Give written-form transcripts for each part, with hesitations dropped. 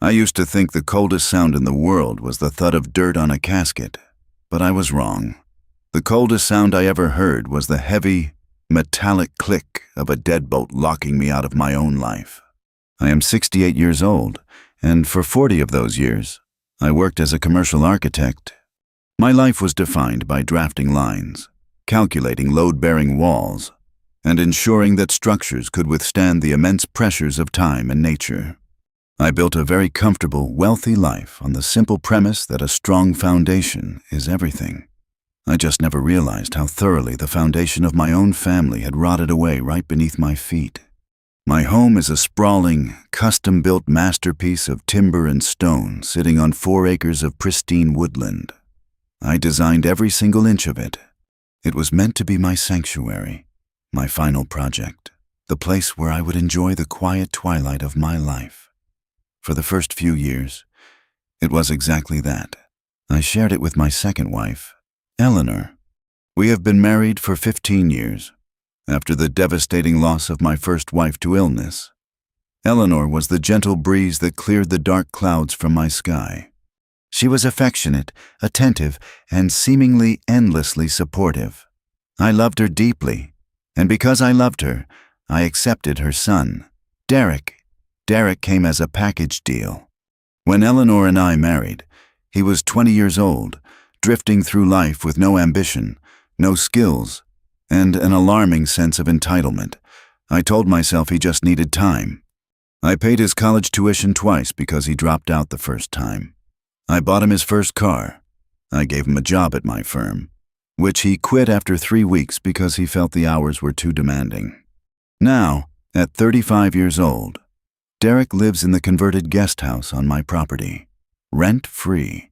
I used to think the coldest sound in the world was the thud of dirt on a casket, but I was wrong. The coldest sound I ever heard was the heavy, metallic click of a deadbolt locking me out of my own life. I am 68 years old, and for 40 of those years, I worked as a commercial architect. My life was defined by drafting lines, calculating load-bearing walls, and ensuring that structures could withstand the immense pressures of time and nature. I built a very comfortable, wealthy life on the simple premise that a strong foundation is everything. I just never realized how thoroughly the foundation of my own family had rotted away right beneath my feet. My home is a sprawling, custom-built masterpiece of timber and stone sitting on 4 acres of pristine woodland. I designed every single inch of it. It was meant to be my sanctuary, my final project, the place where I would enjoy the quiet twilight of my life. For the first few years, it was exactly that. I shared it with my second wife, Eleanor. We have been married for 15 years. After the devastating loss of my first wife to illness, Eleanor was the gentle breeze that cleared the dark clouds from my sky. She was affectionate, attentive, and seemingly endlessly supportive. I loved her deeply, and because I loved her, I accepted her son, Derek. Derek came as a package deal. When Eleanor and I married, he was 20 years old, drifting through life with no ambition, no skills, and an alarming sense of entitlement. I told myself he just needed time. I paid his college tuition twice because he dropped out the first time. I bought him his first car. I gave him a job at my firm, which he quit after 3 weeks because he felt the hours were too demanding. Now, at 35 years old, Derek lives in the converted guest house on my property, rent-free,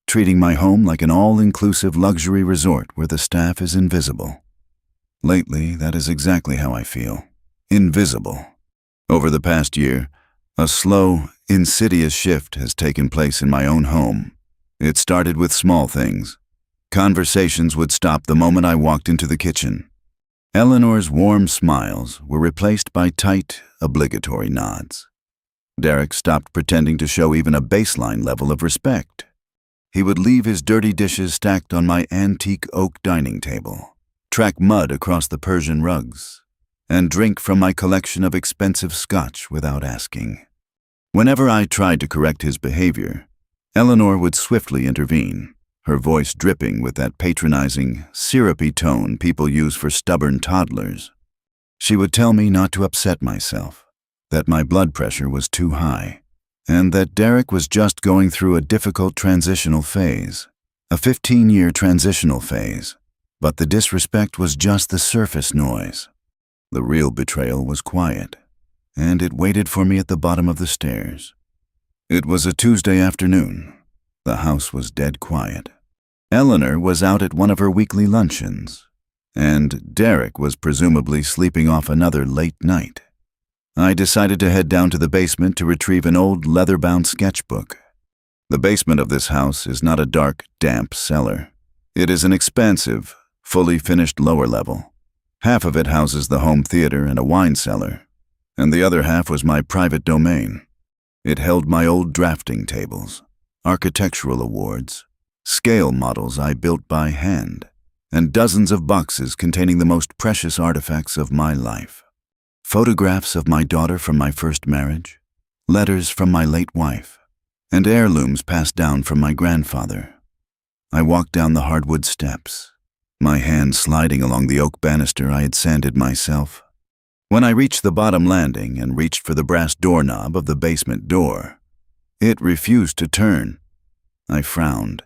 treating my home like an all-inclusive luxury resort where the staff is invisible. Lately, that is exactly how I feel. Invisible. Over the past year, a slow, insidious shift has taken place in my own home. It started with small things. Conversations would stop the moment I walked into the kitchen. Eleanor's warm smiles were replaced by tight, obligatory nods. Derek stopped pretending to show even a baseline level of respect. He would leave his dirty dishes stacked on my antique oak dining table, track mud across the Persian rugs, and drink from my collection of expensive scotch without asking. Whenever I tried to correct his behavior, Eleanor would swiftly intervene, her voice dripping with that patronizing, syrupy tone people use for stubborn toddlers. She would tell me not to upset myself, that my blood pressure was too high, and that Derek was just going through a difficult transitional phase, a 15-year transitional phase. But the disrespect was just the surface noise. The real betrayal was quiet, and it waited for me at the bottom of the stairs. It was a Tuesday afternoon. The house was dead quiet. Eleanor was out at one of her weekly luncheons, and Derek was presumably sleeping off another late night. I decided to head down to the basement to retrieve an old leather-bound sketchbook. The basement of this house is not a dark, damp cellar. It is an expansive, fully finished lower level. Half of it houses the home theater and a wine cellar, and the other half was my private domain. It held my old drafting tables, architectural awards, scale models I built by hand, and dozens of boxes containing the most precious artifacts of my life. Photographs of my daughter from my first marriage, letters from my late wife, and heirlooms passed down from my grandfather. I walked down the hardwood steps, my hand sliding along the oak banister I had sanded myself. When I reached the bottom landing and reached for the brass doorknob of the basement door, it refused to turn. I frowned,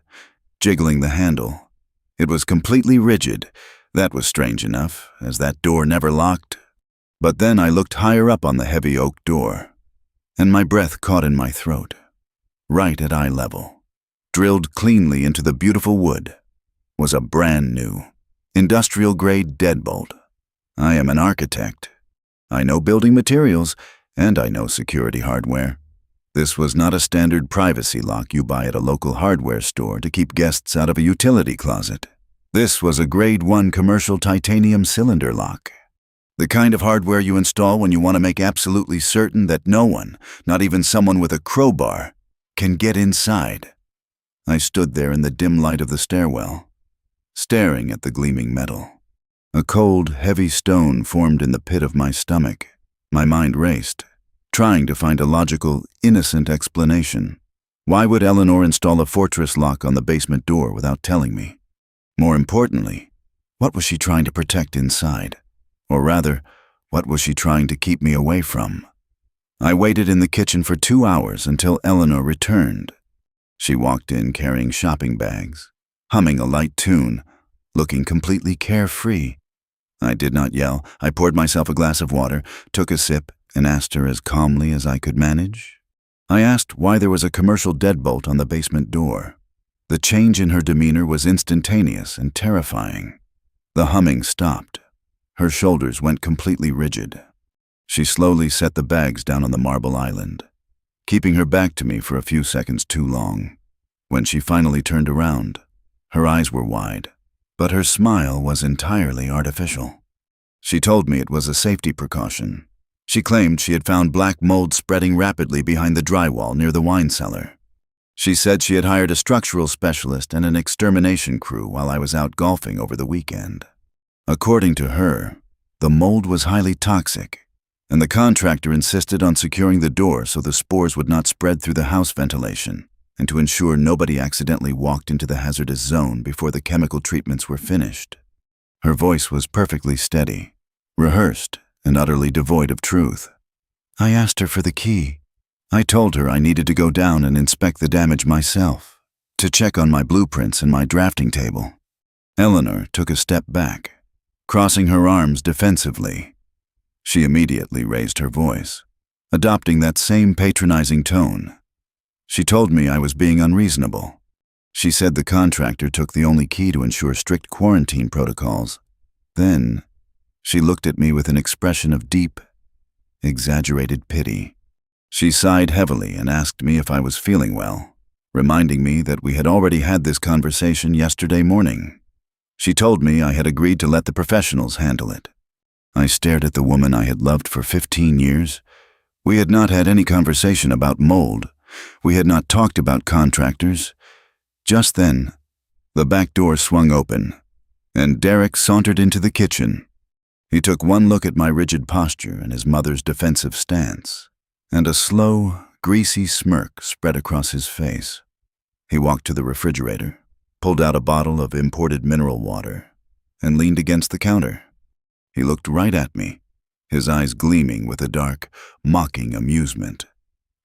jiggling the handle. It was completely rigid. That was strange enough, as that door never locked. But then I looked higher up on the heavy oak door, and my breath caught in my throat. Right at eye level, drilled cleanly into the beautiful wood, was a brand new, industrial-grade deadbolt. I am an architect. I know building materials, and I know security hardware. This was not a standard privacy lock you buy at a local hardware store to keep guests out of a utility closet. This was a Grade 1 commercial titanium cylinder lock. The kind of hardware you install when you want to make absolutely certain that no one, not even someone with a crowbar, can get inside. I stood there in the dim light of the stairwell, staring at the gleaming metal. A cold, heavy stone formed in the pit of my stomach. My mind raced, trying to find a logical, innocent explanation. Why would Eleanor install a fortress lock on the basement door without telling me? More importantly, what was she trying to protect inside? Or rather, what was she trying to keep me away from? I waited in the kitchen for 2 hours until Eleanor returned. She walked in carrying shopping bags, humming a light tune, looking completely carefree. I did not yell. I poured myself a glass of water, took a sip, and asked her as calmly as I could manage. I asked why there was a commercial deadbolt on the basement door. The change in her demeanor was instantaneous and terrifying. The humming stopped. Her shoulders went completely rigid. She slowly set the bags down on the marble island, keeping her back to me for a few seconds too long. When she finally turned around, her eyes were wide, but her smile was entirely artificial. She told me it was a safety precaution. She claimed she had found black mold spreading rapidly behind the drywall near the wine cellar. She said she had hired a structural specialist and an extermination crew while I was out golfing over the weekend. According to her, the mold was highly toxic, and the contractor insisted on securing the door so the spores would not spread through the house ventilation, and to ensure nobody accidentally walked into the hazardous zone before the chemical treatments were finished. Her voice was perfectly steady, rehearsed, and utterly devoid of truth. I asked her for the key. I told her I needed to go down and inspect the damage myself, to check on my blueprints and my drafting table. Eleanor took a step back, crossing her arms defensively. She immediately raised her voice, adopting that same patronizing tone. She told me I was being unreasonable. She said the contractor took the only key to ensure strict quarantine protocols. Then, she looked at me with an expression of deep, exaggerated pity. She sighed heavily and asked me if I was feeling well, reminding me that we had already had this conversation yesterday morning. She told me I had agreed to let the professionals handle it. I stared at the woman I had loved for 15 years. We had not had any conversation about mold. We had not talked about contractors. Just then, the back door swung open, and Derek sauntered into the kitchen. He took one look at my rigid posture and his mother's defensive stance, and a slow, greasy smirk spread across his face. He walked to the refrigerator, pulled out a bottle of imported mineral water, and leaned against the counter. He looked right at me, his eyes gleaming with a dark, mocking amusement.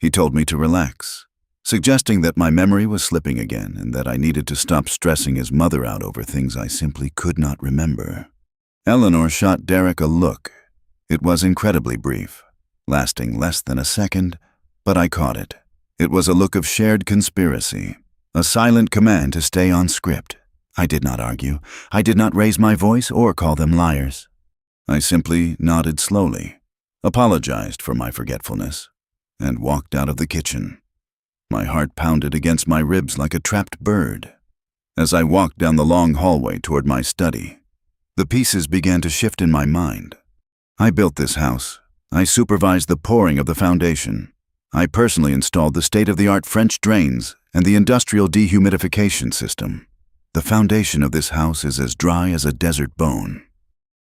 He told me to relax, suggesting that my memory was slipping again and that I needed to stop stressing his mother out over things I simply could not remember. Eleanor shot Derek a look. It was incredibly brief, lasting less than a second, but I caught it. It was a look of shared conspiracy, a silent command to stay on script. I did not argue. I did not raise my voice or call them liars. I simply nodded slowly, apologized for my forgetfulness, and walked out of the kitchen. My heart pounded against my ribs like a trapped bird. As I walked down the long hallway toward my study, the pieces began to shift in my mind. I built this house. I supervised the pouring of the foundation. I personally installed the state-of-the-art French drains and the industrial dehumidification system. The foundation of this house is as dry as a desert bone.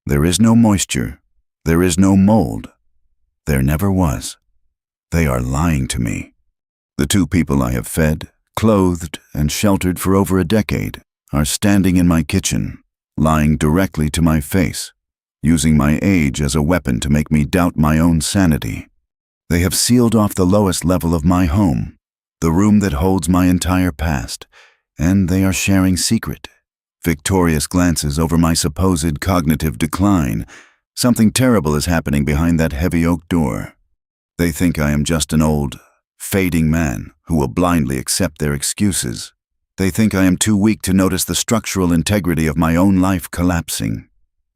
There is no moisture. There is no mold. There never was. They are lying to me. The two people I have fed, clothed, and sheltered for over a decade are standing in my kitchen, lying directly to my face, using my age as a weapon to make me doubt my own sanity. They have sealed off the lowest level of my home, the room that holds my entire past, and they are sharing secret, victorious glances over my supposed cognitive decline. Something terrible is happening behind that heavy oak door. They think I am just an old, fading man who will blindly accept their excuses. They think I am too weak to notice the structural integrity of my own life collapsing.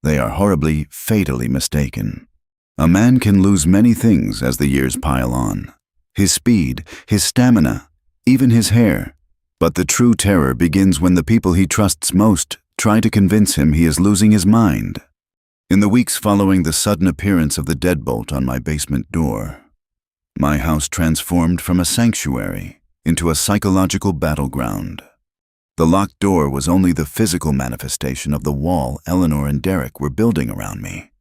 They are horribly, fatally mistaken. A man can lose many things as the years pile on. His speed, his stamina, even his hair. But the true terror begins when the people he trusts most try to convince him he is losing his mind. In the weeks following the sudden appearance of the deadbolt on my basement door, my house transformed from a sanctuary into a psychological battleground. The locked door was only the physical manifestation of the wall Eleanor and Derek were building around me.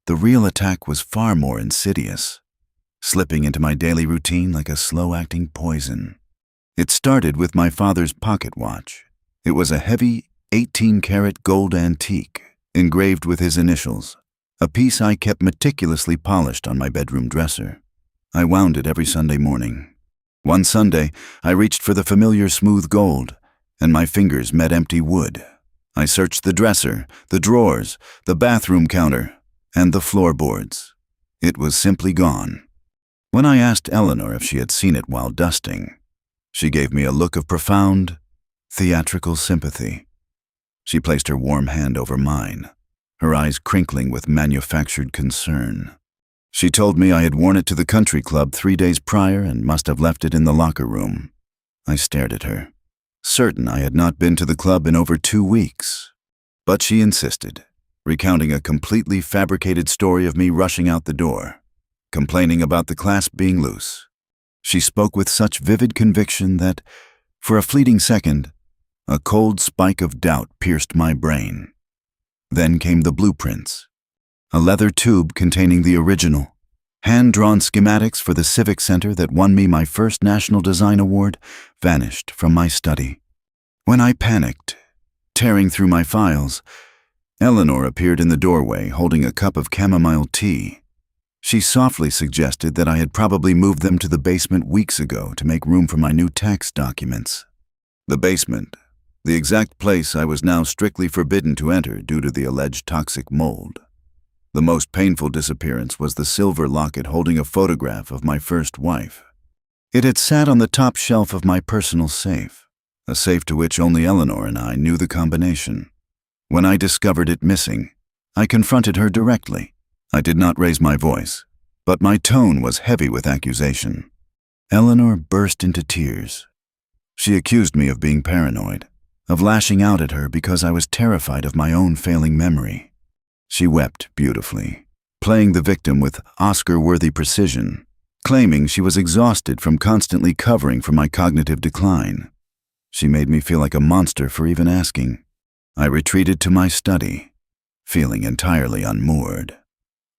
The real attack was far more insidious, slipping into my daily routine like a slow-acting poison. It started with my father's pocket watch. It was a heavy 18-karat gold antique, engraved with his initials, a piece I kept meticulously polished on my bedroom dresser. I wound it every Sunday morning. One Sunday, I reached for the familiar smooth gold, and my fingers met empty wood. I searched the dresser, the drawers, the bathroom counter, and the floorboards. It was simply gone. When I asked Eleanor if she had seen it while dusting, she gave me a look of profound, theatrical sympathy. She placed her warm hand over mine, her eyes crinkling with manufactured concern. She told me I had worn it to the country club 3 days prior and must have left it in the locker room. I stared at her, certain I had not been to the club in over 2 weeks. But she insisted, recounting a completely fabricated story of me rushing out the door, complaining about the clasp being loose. She spoke with such vivid conviction that, for a fleeting second, a cold spike of doubt pierced my brain. Then came the blueprints. A leather tube containing the original, hand-drawn schematics for the Civic Center that won me my first National Design Award vanished from my study. When I panicked, tearing through my files, Eleanor appeared in the doorway holding a cup of chamomile tea. She softly suggested that I had probably moved them to the basement weeks ago to make room for my new tax documents. The basement, the exact place I was now strictly forbidden to enter due to the alleged toxic mold. The most painful disappearance was the silver locket holding a photograph of my first wife. It had sat on the top shelf of my personal safe, a safe to which only Eleanor and I knew the combination. When I discovered it missing, I confronted her directly. I did not raise my voice, but my tone was heavy with accusation. Eleanor burst into tears. She accused me of being paranoid, of lashing out at her because I was terrified of my own failing memory. She wept beautifully, playing the victim with Oscar-worthy precision, claiming she was exhausted from constantly covering for my cognitive decline. She made me feel like a monster for even asking. I retreated to my study, feeling entirely unmoored.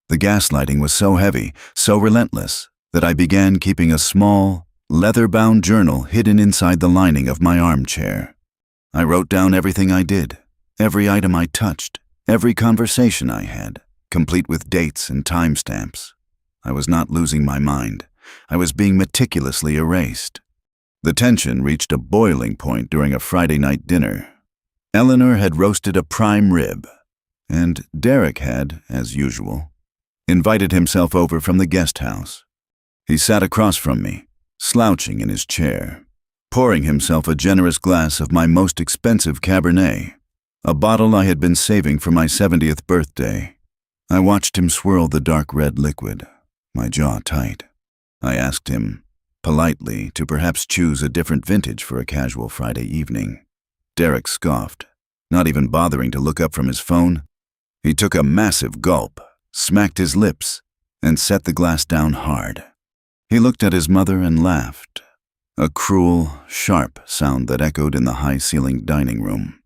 The gaslighting was so heavy, so relentless, that I began keeping a small, leather-bound journal hidden inside the lining of my armchair. I wrote down everything I did, every item I touched, every conversation I had, complete with dates and timestamps. I was not losing my mind. I was being meticulously erased. The tension reached a boiling point during a Friday night dinner. Eleanor had roasted a prime rib, and Derek had, as usual, invited himself over from the guest house. He sat across from me, slouching in his chair, pouring himself a generous glass of my most expensive Cabernet, a bottle I had been saving for my 70th birthday. I watched him swirl the dark red liquid, my jaw tight. I asked him, politely, to perhaps choose a different vintage for a casual Friday evening. Derek scoffed, not even bothering to look up from his phone. He took a massive gulp, smacked his lips, and set the glass down hard. He looked at his mother and laughed, a cruel, sharp sound that echoed in the high-ceilinged dining room.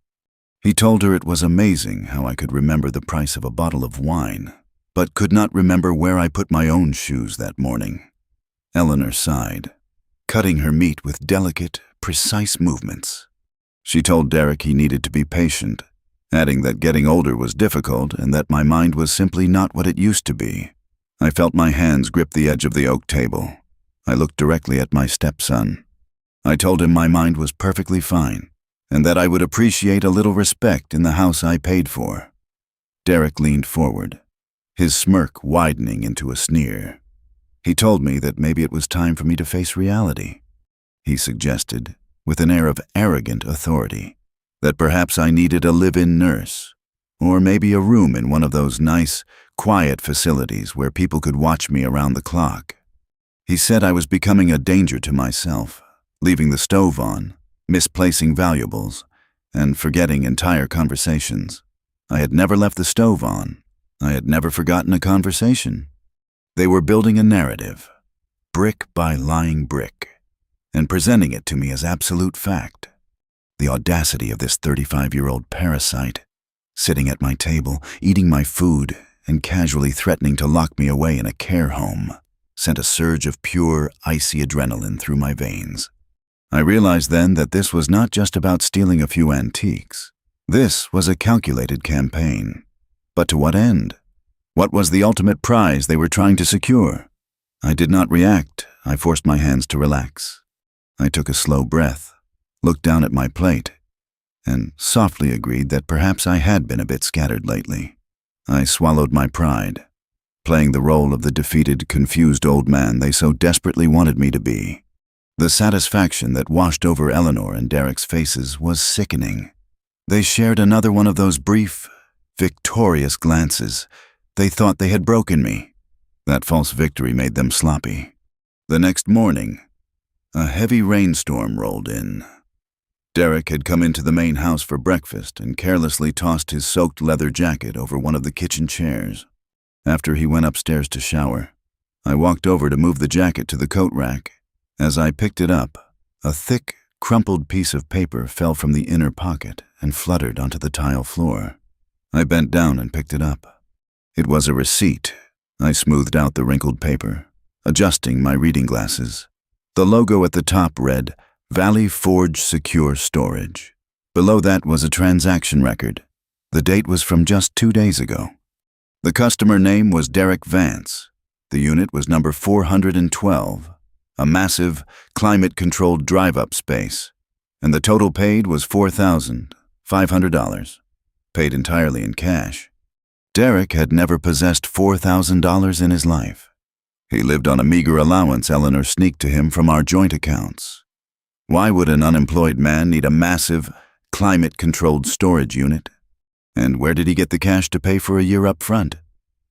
He told her it was amazing how I could remember the price of a bottle of wine, but could not remember where I put my own shoes that morning. Eleanor sighed, cutting her meat with delicate, precise movements. She told Derek he needed to be patient, adding that getting older was difficult and that my mind was simply not what it used to be. I felt my hands grip the edge of the oak table. I looked directly at my stepson. I told him my mind was perfectly fine, and that I would appreciate a little respect in the house I paid for. Derek leaned forward, his smirk widening into a sneer. He told me that maybe it was time for me to face reality. He suggested, with an air of arrogant authority, that perhaps I needed a live-in nurse, or maybe a room in one of those nice, quiet facilities where people could watch me around the clock. He said I was becoming a danger to myself, leaving the stove on, misplacing valuables, and forgetting entire conversations. I had never left the stove on, I had never forgotten a conversation. They were building a narrative, brick by lying brick, and presenting it to me as absolute fact. The audacity of this 35-year-old parasite, sitting at my table, eating my food, and casually threatening to lock me away in a care home, sent a surge of pure, icy adrenaline through my veins. I realized then that this was not just about stealing a few antiques. This was a calculated campaign. But to what end? What was the ultimate prize they were trying to secure? I did not react. I forced my hands to relax. I took a slow breath, looked down at my plate, and softly agreed that perhaps I had been a bit scattered lately. I swallowed my pride, playing the role of the defeated, confused old man they so desperately wanted me to be. The satisfaction that washed over Eleanor and Derek's faces was sickening. They shared another one of those brief, victorious glances. They thought they had broken me. That false victory made them sloppy. The next morning, a heavy rainstorm rolled in. Derek had come into the main house for breakfast and carelessly tossed his soaked leather jacket over one of the kitchen chairs. After he went upstairs to shower, I walked over to move the jacket to the coat rack. As I picked it up, a thick, crumpled piece of paper fell from the inner pocket and fluttered onto the tile floor. I bent down and picked it up. It was a receipt. I smoothed out the wrinkled paper, adjusting my reading glasses. The logo at the top read, Valley Forge Secure Storage. Below that was a transaction record. The date was from just 2 days ago. The customer name was Derek Vance. The unit was number 412, a massive, climate-controlled drive-up space, and the total paid was $4,500, paid entirely in cash. Derek had never possessed $4,000 in his life. He lived on a meager allowance Eleanor sneaked to him from our joint accounts. Why would an unemployed man need a massive, climate-controlled storage unit? And where did he get the cash to pay for a year up front?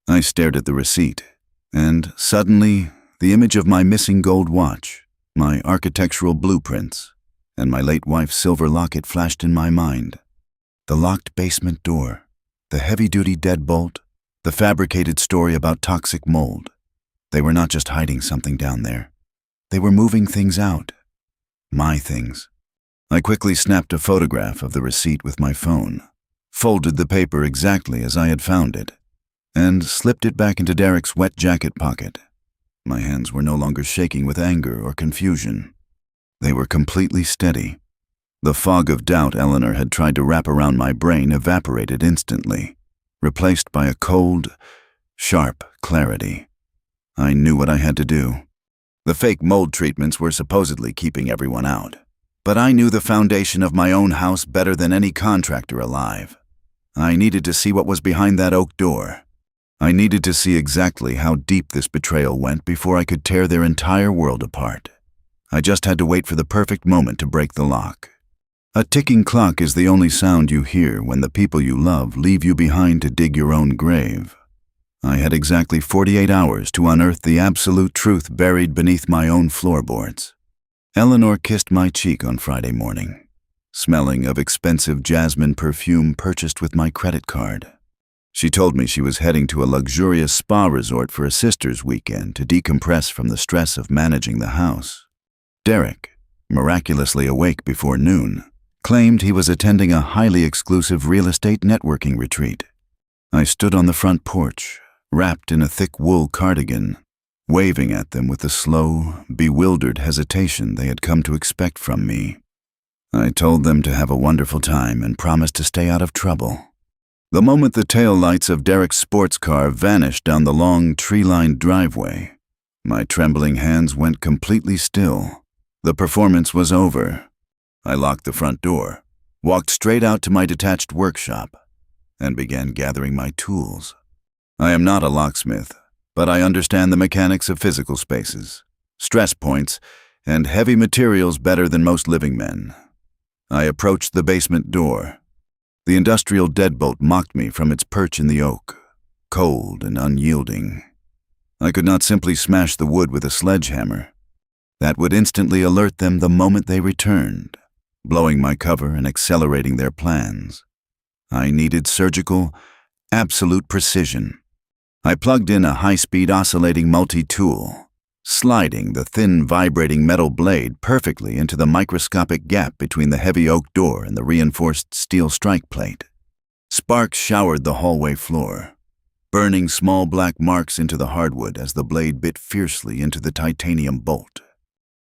I stared at the receipt, and suddenly, the image of my missing gold watch, my architectural blueprints, and my late wife's silver locket flashed in my mind. The locked basement door, the heavy-duty deadbolt, the fabricated story about toxic mold. They were not just hiding something down there. They were moving things out. My things. I quickly snapped a photograph of the receipt with my phone, folded the paper exactly as I had found it, and slipped it back into Derek's wet jacket pocket. My hands were no longer shaking with anger or confusion. They were completely steady. The fog of doubt Eleanor had tried to wrap around my brain evaporated instantly, replaced by a cold, sharp clarity. I knew what I had to do. The fake mold treatments were supposedly keeping everyone out, but I knew the foundation of my own house better than any contractor alive. I needed to see what was behind that oak door. I needed to see exactly how deep this betrayal went before I could tear their entire world apart. I just had to wait for the perfect moment to break the lock. A ticking clock is the only sound you hear when the people you love leave you behind to dig your own grave. I had exactly 48 hours to unearth the absolute truth buried beneath my own floorboards. Eleanor kissed my cheek on Friday morning, smelling of expensive jasmine perfume purchased with my credit card. She told me she was heading to a luxurious spa resort for a sister's weekend to decompress from the stress of managing the house. Derek, miraculously awake before noon, claimed he was attending a highly exclusive real estate networking retreat. I stood on the front porch, wrapped in a thick wool cardigan, waving at them with the slow, bewildered hesitation they had come to expect from me. I told them to have a wonderful time and promised to stay out of trouble. The moment the taillights of Derek's sports car vanished down the long, tree-lined driveway, my trembling hands went completely still. The performance was over. I locked the front door, walked straight out to my detached workshop, and began gathering my tools. I am not a locksmith, but I understand the mechanics of physical spaces, stress points, and heavy materials better than most living men. I approached the basement door. The industrial deadbolt mocked me from its perch in the oak, cold and unyielding. I could not simply smash the wood with a sledgehammer. That would instantly alert them the moment they returned, blowing my cover and accelerating their plans. I needed surgical, absolute precision. I plugged in a high-speed oscillating multi-tool, sliding the thin, vibrating metal blade perfectly into the microscopic gap between the heavy oak door and the reinforced steel strike plate. Sparks showered the hallway floor, burning small black marks into the hardwood as the blade bit fiercely into the titanium bolt.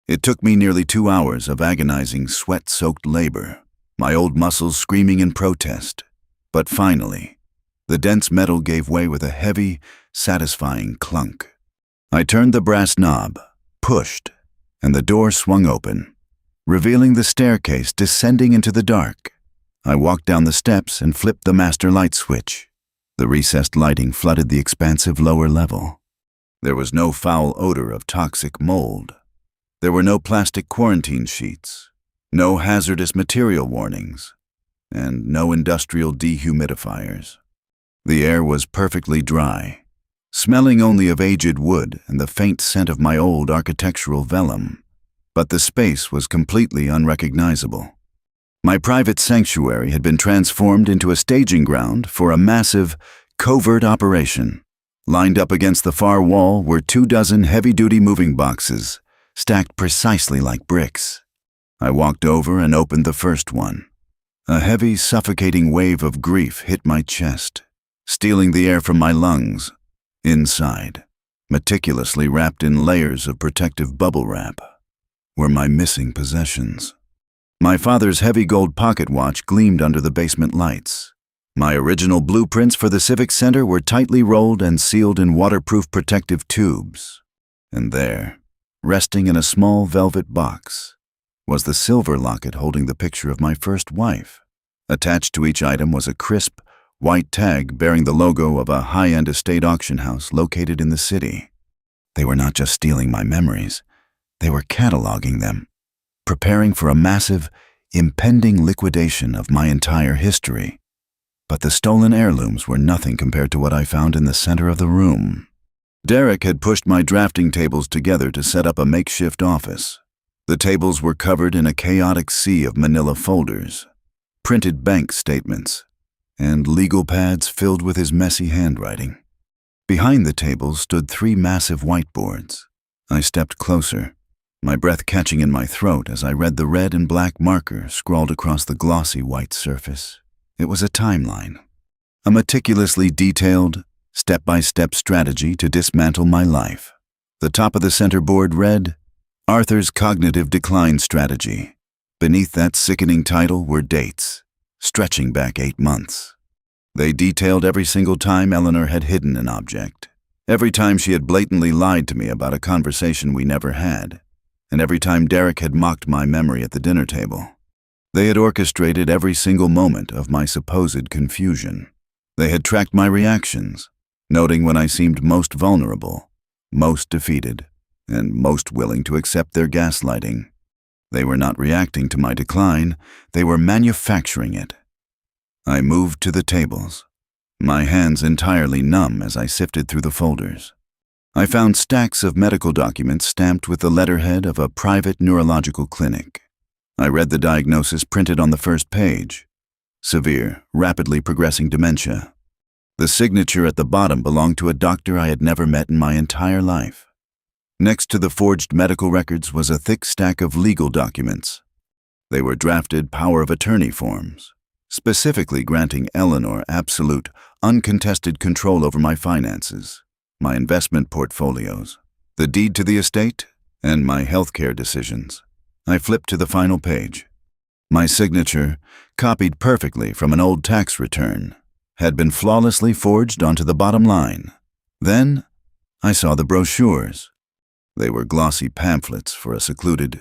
It took me nearly 2 hours of agonizing, sweat-soaked labor, my old muscles screaming in protest. But finally, the dense metal gave way with a heavy, satisfying clunk. I turned the brass knob, pushed, and the door swung open, revealing the staircase descending into the dark. I walked down the steps and flipped the master light switch. The recessed lighting flooded the expansive lower level. There was no foul odor of toxic mold. There were no plastic quarantine sheets, no hazardous material warnings, and no industrial dehumidifiers. The air was perfectly dry, smelling only of aged wood and the faint scent of my old architectural vellum, but the space was completely unrecognizable. My private sanctuary had been transformed into a staging ground for a massive, covert operation. Lined up against the far wall were 24 heavy-duty moving boxes, stacked precisely like bricks. I walked over and opened the first one. A heavy, suffocating wave of grief hit my chest, stealing the air from my lungs. Inside, meticulously wrapped in layers of protective bubble wrap, were my missing possessions. My father's heavy gold pocket watch gleamed under the basement lights. My original blueprints for the Civic Center were tightly rolled and sealed in waterproof protective tubes. And there, resting in a small velvet box, was the silver locket holding the picture of my first wife. Attached to each item was a crisp, white tag bearing the logo of a high-end estate auction house located in the city. They were not just stealing my memories, they were cataloging them, preparing for a massive, impending liquidation of my entire history. But the stolen heirlooms were nothing compared to what I found in the center of the room. Derek had pushed my drafting tables together to set up a makeshift office. The tables were covered in a chaotic sea of manila folders, printed bank statements, and legal pads filled with his messy handwriting. Behind the tables stood 3 massive whiteboards. I stepped closer, my breath catching in my throat as I read the red and black marker scrawled across the glossy white surface. It was a timeline, a meticulously detailed, step-by-step strategy to dismantle my life. The top of the center board read, Arthur's Cognitive Decline Strategy. Beneath that sickening title were dates, stretching back 8 months. They detailed every single time Eleanor had hidden an object, every time she had blatantly lied to me about a conversation we never had, and every time Derek had mocked my memory at the dinner table. They had orchestrated every single moment of my supposed confusion. They had tracked my reactions, noting when I seemed most vulnerable, most defeated, and most willing to accept their gaslighting. They were not reacting to my decline, they were manufacturing it. I moved to the tables, my hands entirely numb as I sifted through the folders. I found stacks of medical documents stamped with the letterhead of a private neurological clinic. I read the diagnosis printed on the first page: severe, rapidly progressing dementia. The signature at the bottom belonged to a doctor I had never met in my entire life. Next to the forged medical records was a thick stack of legal documents. They were drafted power of attorney forms, specifically granting Eleanor absolute, uncontested control over my finances, my investment portfolios, the deed to the estate, and my healthcare decisions. I flipped to the final page. My signature, copied perfectly from an old tax return, had been flawlessly forged onto the bottom line. Then, I saw the brochures. They were glossy pamphlets for a secluded,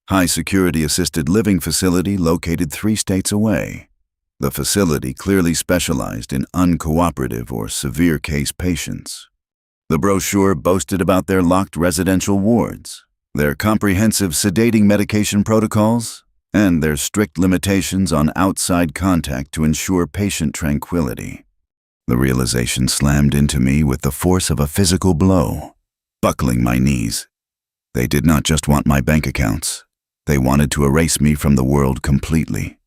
high-security assisted living facility located 3 states away. The facility clearly specialized in uncooperative or severe case patients. The brochure boasted about their locked residential wards, their comprehensive sedating medication protocols, and their strict limitations on outside contact to ensure patient tranquility. The realization slammed into me with the force of a physical blow, buckling my knees. They did not just want my bank accounts. They wanted to erase me from the world completely.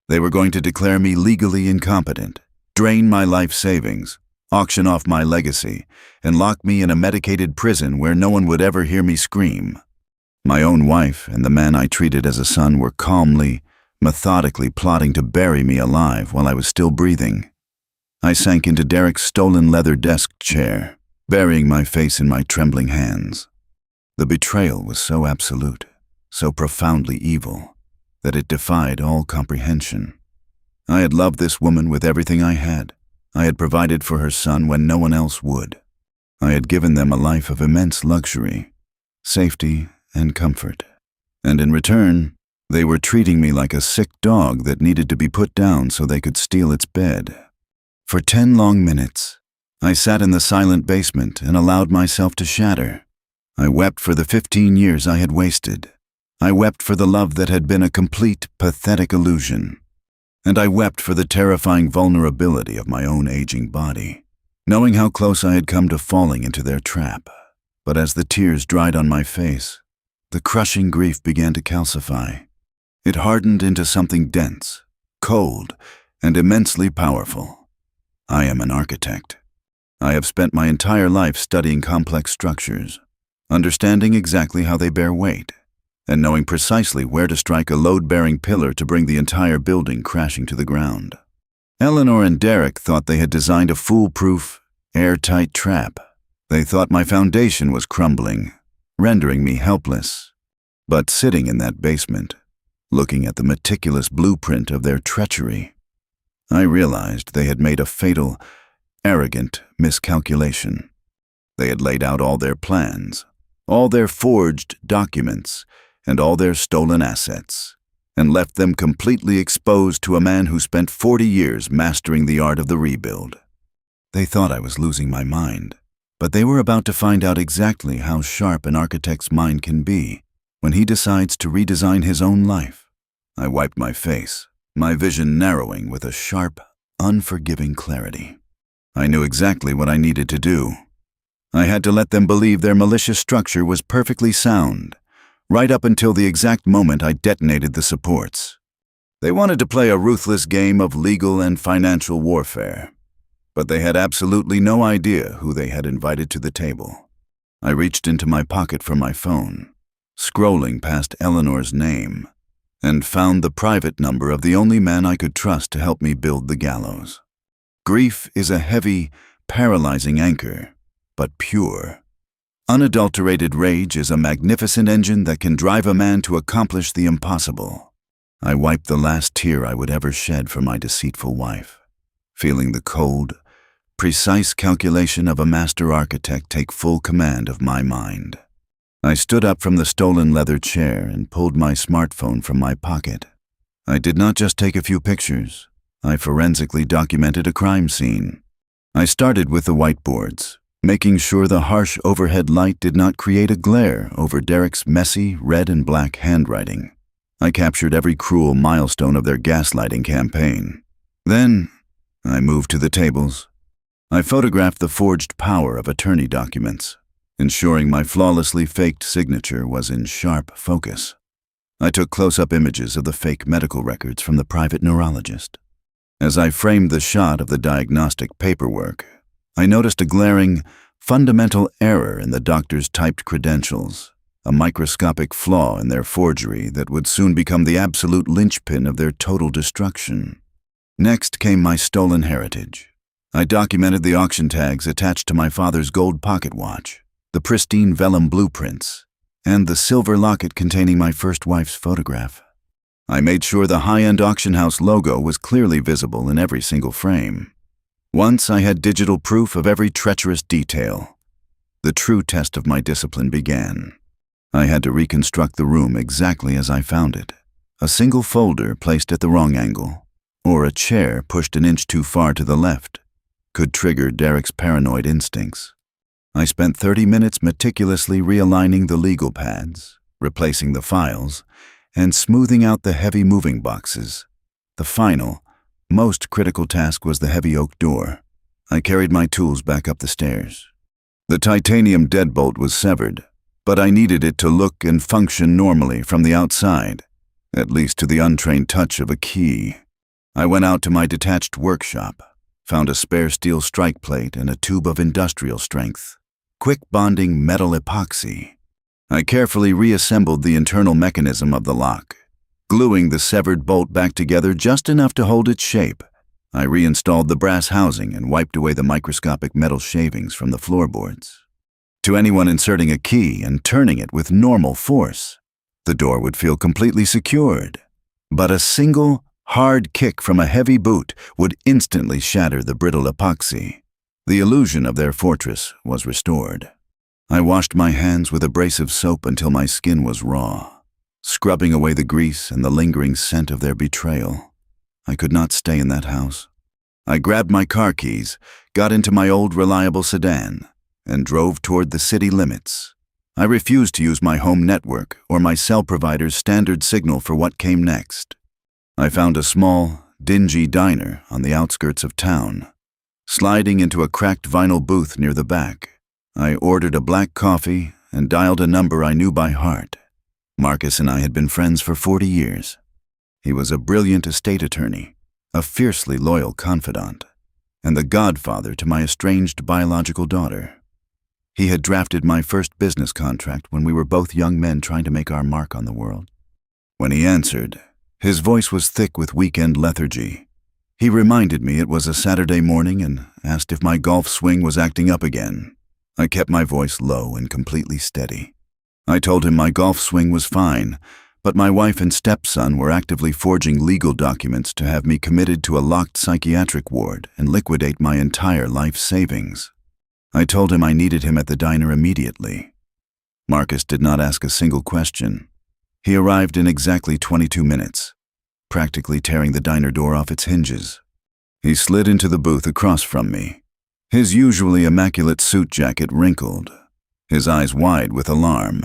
They were going to declare me legally incompetent, drain my life savings, auction off my legacy, and lock me in a medicated prison where no one would ever hear me scream. My own wife and the man I treated as a son were calmly, methodically plotting to bury me alive while I was still breathing. I sank into Derek's stolen leather desk chair, burying my face in my trembling hands. The betrayal was so absolute, so profoundly evil, that it defied all comprehension. I had loved this woman with everything I had. I had provided for her son when no one else would. I had given them a life of immense luxury, safety, and comfort. And in return, they were treating me like a sick dog that needed to be put down so they could steal its bed. For 10 long minutes, I sat in the silent basement and allowed myself to shatter. I wept for the 15 years I had wasted. I wept for the love that had been a complete, pathetic illusion. And I wept for the terrifying vulnerability of my own aging body, knowing how close I had come to falling into their trap. But as the tears dried on my face, the crushing grief began to calcify. It hardened into something dense, cold, and immensely powerful. I am an architect. I have spent my entire life studying complex structures, understanding exactly how they bear weight, and knowing precisely where to strike a load-bearing pillar to bring the entire building crashing to the ground. Eleanor and Derek thought they had designed a foolproof, airtight trap. They thought my foundation was crumbling, rendering me helpless. But sitting in that basement, looking at the meticulous blueprint of their treachery, I realized they had made a fatal, arrogant miscalculation. They had laid out all their plans, all their forged documents, and all their stolen assets, and left them completely exposed to a man who spent 40 years mastering the art of the rebuild. They thought I was losing my mind, but they were about to find out exactly how sharp an architect's mind can be when he decides to redesign his own life. I wiped my face, my vision narrowing with a sharp, unforgiving clarity. I knew exactly what I needed to do. I had to let them believe their malicious structure was perfectly sound, right up until the exact moment I detonated the supports. They wanted to play a ruthless game of legal and financial warfare, but they had absolutely no idea who they had invited to the table. I reached into my pocket for my phone, scrolling past Eleanor's name, and found the private number of the only man I could trust to help me build the gallows. Grief is a heavy, paralyzing anchor, but pure. Unadulterated rage is a magnificent engine that can drive a man to accomplish the impossible. I wiped the last tear I would ever shed for my deceitful wife, feeling the cold, precise calculation of a master architect take full command of my mind. I stood up from the stolen leather chair and pulled my smartphone from my pocket. I did not just take a few pictures. I forensically documented a crime scene. I started with the whiteboards, making sure the harsh overhead light did not create a glare over Derek's messy red and black handwriting. I captured every cruel milestone of their gaslighting campaign. Then, I moved to the tables. I photographed the forged power of attorney documents, ensuring my flawlessly faked signature was in sharp focus. I took close-up images of the fake medical records from the private neurologist. As I framed the shot of the diagnostic paperwork, I noticed a glaring, fundamental error in the doctor's typed credentials, a microscopic flaw in their forgery that would soon become the absolute linchpin of their total destruction. Next came my stolen heritage. I documented the auction tags attached to my father's gold pocket watch, the pristine vellum blueprints, and the silver locket containing my first wife's photograph. I made sure the high-end auction house logo was clearly visible in every single frame. Once I had digital proof of every treacherous detail, the true test of my discipline began. I had to reconstruct the room exactly as I found it. A single folder placed at the wrong angle, or a chair pushed an inch too far to the left, could trigger Derek's paranoid instincts. I spent 30 minutes meticulously realigning the legal pads, replacing the files, and smoothing out the heavy moving boxes. The final, most critical task was the heavy oak door. I carried my tools back up the stairs. The titanium deadbolt was severed, but I needed it to look and function normally from the outside, at least to the untrained touch of a key. I went out to my detached workshop, found a spare steel strike plate and a tube of industrial strength, quick bonding metal epoxy. I carefully reassembled the internal mechanism of the lock, gluing the severed bolt back together just enough to hold its shape. I reinstalled the brass housing and wiped away the microscopic metal shavings from the floorboards. To anyone inserting a key and turning it with normal force, the door would feel completely secured. But a single, hard kick from a heavy boot would instantly shatter the brittle epoxy. The illusion of their fortress was restored. I washed my hands with abrasive soap until my skin was raw, scrubbing away the grease and the lingering scent of their betrayal. I could not stay in that house. I grabbed my car keys, got into my old reliable sedan, and drove toward the city limits. I refused to use my home network or my cell provider's standard signal for what came next. I found a small, dingy diner on the outskirts of town. Sliding into a cracked vinyl booth near the back, I ordered a black coffee and dialed a number I knew by heart. Marcus and I had been friends for 40 years. He was a brilliant estate attorney, a fiercely loyal confidant, and the godfather to my estranged biological daughter. He had drafted my first business contract when we were both young men trying to make our mark on the world. When he answered, his voice was thick with weekend lethargy. He reminded me it was a Saturday morning and asked if my golf swing was acting up again. I kept my voice low and completely steady. I told him my golf swing was fine, but my wife and stepson were actively forging legal documents to have me committed to a locked psychiatric ward and liquidate my entire life savings. I told him I needed him at the diner immediately. Marcus did not ask a single question. He arrived in exactly 22 minutes, practically tearing the diner door off its hinges. He slid into the booth across from me, his usually immaculate suit jacket wrinkled, his eyes wide with alarm.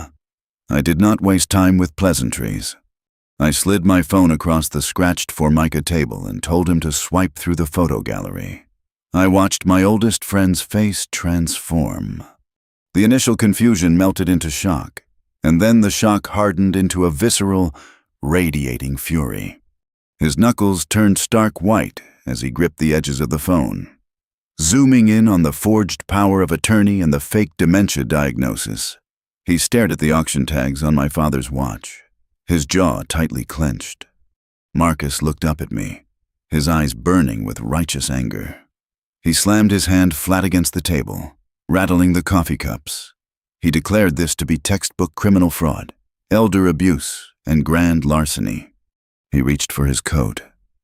I did not waste time with pleasantries. I slid my phone across the scratched Formica table and told him to swipe through the photo gallery. I watched my oldest friend's face transform. The initial confusion melted into shock, and then the shock hardened into a visceral, radiating fury. His knuckles turned stark white as he gripped the edges of the phone, zooming in on the forged power of attorney and the fake dementia diagnosis. He stared at the auction tags on my father's watch, his jaw tightly clenched. Marcus looked up at me, his eyes burning with righteous anger. He slammed his hand flat against the table, rattling the coffee cups. He declared this to be textbook criminal fraud, elder abuse, and grand larceny. He reached for his coat,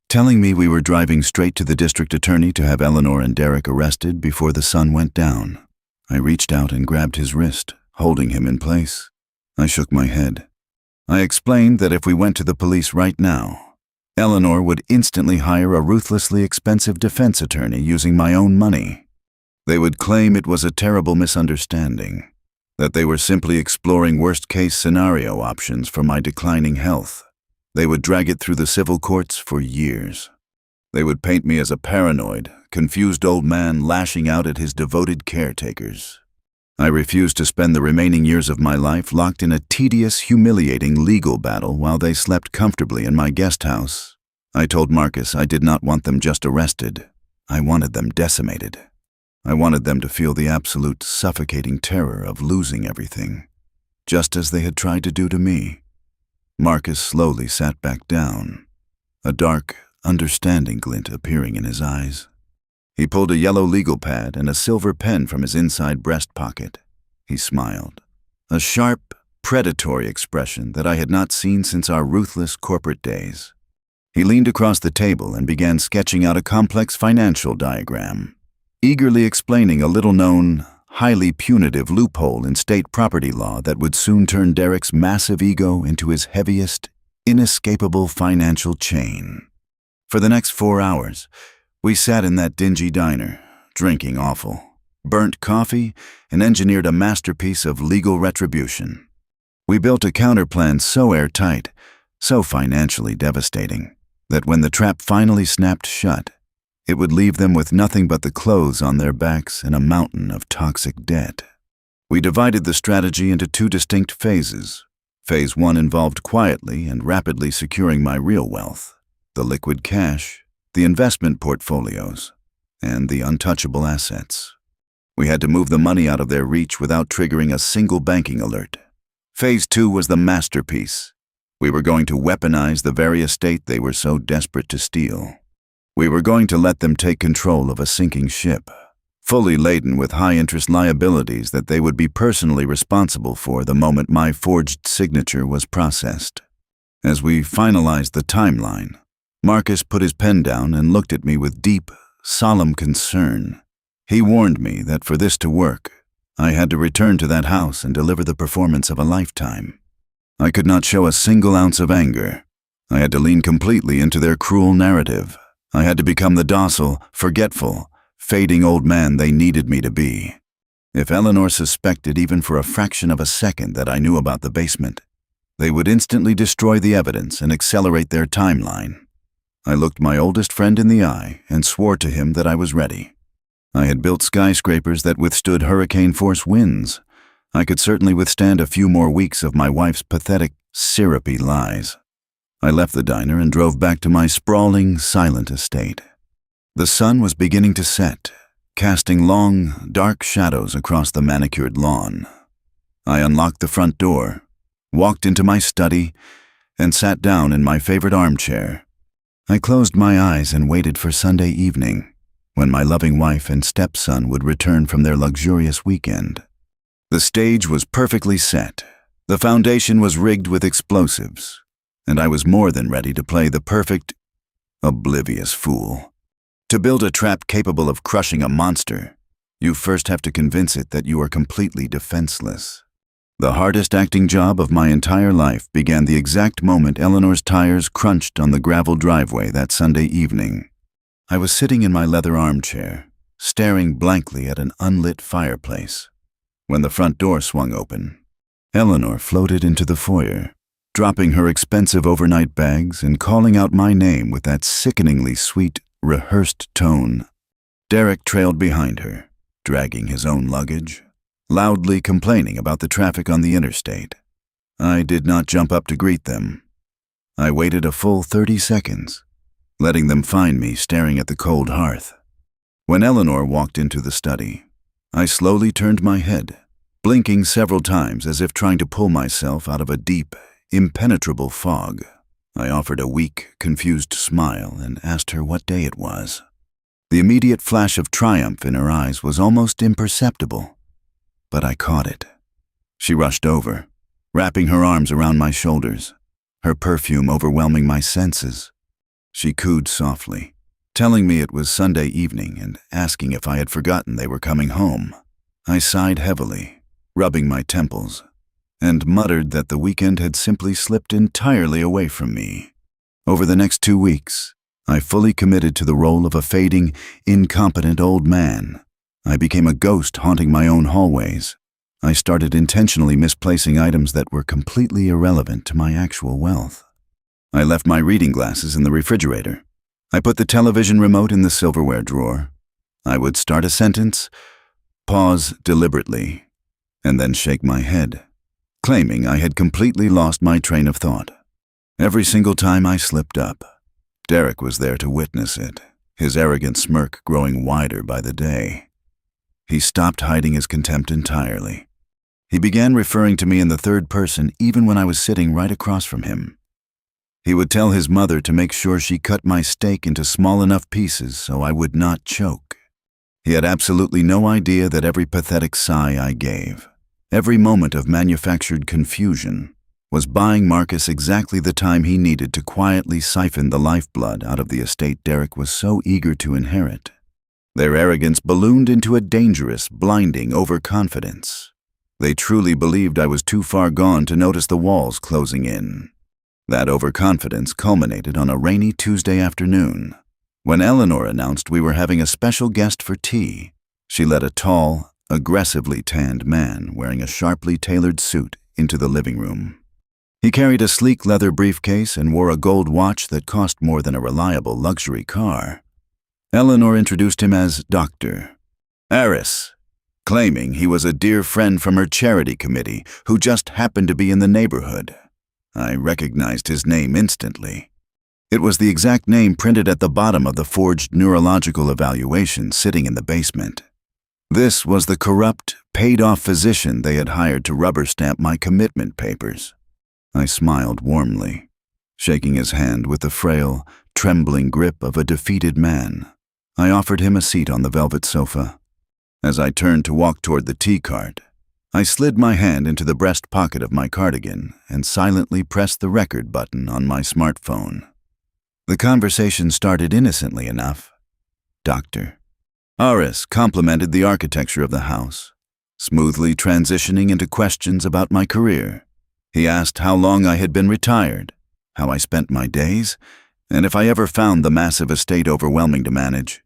telling me we were driving straight to the district attorney to have Eleanor and Derek arrested before the sun went down. I reached out and grabbed his wrist, holding him in place. I shook my head. I explained that if we went to the police right now, Eleanor would instantly hire a ruthlessly expensive defense attorney using my own money. They would claim it was a terrible misunderstanding, that they were simply exploring worst-case scenario options for my declining health. They would drag it through the civil courts for years. They would paint me as a paranoid, confused old man lashing out at his devoted caretakers. I refused to spend the remaining years of my life locked in a tedious, humiliating legal battle while they slept comfortably in my guest house. I told Marcus I did not want them just arrested. I wanted them decimated. I wanted them to feel the absolute, suffocating terror of losing everything, just as they had tried to do to me. Marcus slowly sat back down, a dark, understanding glint appearing in his eyes. He pulled a yellow legal pad and a silver pen from his inside breast pocket. He smiled, a sharp, predatory expression that I had not seen since our ruthless corporate days. He leaned across the table and began sketching out a complex financial diagram, eagerly explaining a little-known, highly punitive loophole in state property law that would soon turn Derek's massive ego into his heaviest, inescapable financial chain. For the next 4 hours, we sat in that dingy diner, drinking awful, burnt coffee, and engineered a masterpiece of legal retribution. We built a counterplan so airtight, so financially devastating, that when the trap finally snapped shut, it would leave them with nothing but the clothes on their backs and a mountain of toxic debt. We divided the strategy into 2 distinct phases. Phase 1 involved quietly and rapidly securing my real wealth, the liquid cash, the investment portfolios, and the untouchable assets. We had to move the money out of their reach without triggering a single banking alert. Phase 2 was the masterpiece. We were going to weaponize the very estate they were so desperate to steal. We were going to let them take control of a sinking ship, fully laden with high-interest liabilities that they would be personally responsible for the moment my forged signature was processed. As we finalized the timeline, Marcus put his pen down and looked at me with deep, solemn concern. He warned me that for this to work, I had to return to that house and deliver the performance of a lifetime. I could not show a single ounce of anger. I had to lean completely into their cruel narrative. I had to become the docile, forgetful, fading old man they needed me to be. If Eleanor suspected even for a fraction of a second that I knew about the basement, they would instantly destroy the evidence and accelerate their timeline. I looked my oldest friend in the eye and swore to him that I was ready. I had built skyscrapers that withstood hurricane-force winds. I could certainly withstand a few more weeks of my wife's pathetic, syrupy lies. I left the diner and drove back to my sprawling, silent estate. The sun was beginning to set, casting long, dark shadows across the manicured lawn. I unlocked the front door, walked into my study, and sat down in my favorite armchair. I closed my eyes and waited for Sunday evening, when my loving wife and stepson would return from their luxurious weekend. The stage was perfectly set. The foundation was rigged with explosives, and I was more than ready to play the perfect, oblivious fool. To build a trap capable of crushing a monster, you first have to convince it that you are completely defenseless. The hardest acting job of my entire life began the exact moment Eleanor's tires crunched on the gravel driveway that Sunday evening. I was sitting in my leather armchair, staring blankly at an unlit fireplace, when the front door swung open. Eleanor floated into the foyer, dropping her expensive overnight bags and calling out my name with that sickeningly sweet, rehearsed tone. Derek trailed behind her, dragging his own luggage, loudly complaining about the traffic on the interstate. I did not jump up to greet them. I waited a full 30 seconds, letting them find me staring at the cold hearth. When Eleanor walked into the study, I slowly turned my head, blinking several times as if trying to pull myself out of a deep, impenetrable fog. I offered a weak, confused smile and asked her what day it was. The immediate flash of triumph in her eyes was almost imperceptible, but I caught it. She rushed over, wrapping her arms around my shoulders, her perfume overwhelming my senses. She cooed softly, telling me it was Sunday evening and asking if I had forgotten they were coming home. I sighed heavily, rubbing my temples, and muttered that the weekend had simply slipped entirely away from me. Over the next 2 weeks, I fully committed to the role of a fading, incompetent old man. I became a ghost haunting my own hallways. I started intentionally misplacing items that were completely irrelevant to my actual wealth. I left my reading glasses in the refrigerator. I put the television remote in the silverware drawer. I would start a sentence, pause deliberately, and then shake my head, claiming I had completely lost my train of thought. Every single time I slipped up, Derek was there to witness it, his arrogant smirk growing wider by the day. He stopped hiding his contempt entirely. He began referring to me in the third person even when I was sitting right across from him. He would tell his mother to make sure she cut my steak into small enough pieces so I would not choke. He had absolutely no idea that every pathetic sigh I gave, every moment of manufactured confusion, was buying Marcus exactly the time he needed to quietly siphon the lifeblood out of the estate Derek was so eager to inherit. Their arrogance ballooned into a dangerous, blinding overconfidence. They truly believed I was too far gone to notice the walls closing in. That overconfidence culminated on a rainy Tuesday afternoon, when Eleanor announced we were having a special guest for tea. She led a tall, aggressively tanned man wearing a sharply tailored suit into the living room. He carried a sleek leather briefcase and wore a gold watch that cost more than a reliable luxury car. Eleanor introduced him as Dr. Aris, claiming he was a dear friend from her charity committee who just happened to be in the neighborhood. I recognized his name instantly. It was the exact name printed at the bottom of the forged neurological evaluation sitting in the basement. This was the corrupt, paid-off physician they had hired to rubber stamp my commitment papers. I smiled warmly, shaking his hand with the frail, trembling grip of a defeated man. I offered him a seat on the velvet sofa. As I turned to walk toward the tea cart, I slid my hand into the breast pocket of my cardigan and silently pressed the record button on my smartphone. The conversation started innocently enough. Dr. Aris complimented the architecture of the house, smoothly transitioning into questions about my career. He asked how long I had been retired, how I spent my days, and if I ever found the massive estate overwhelming to manage.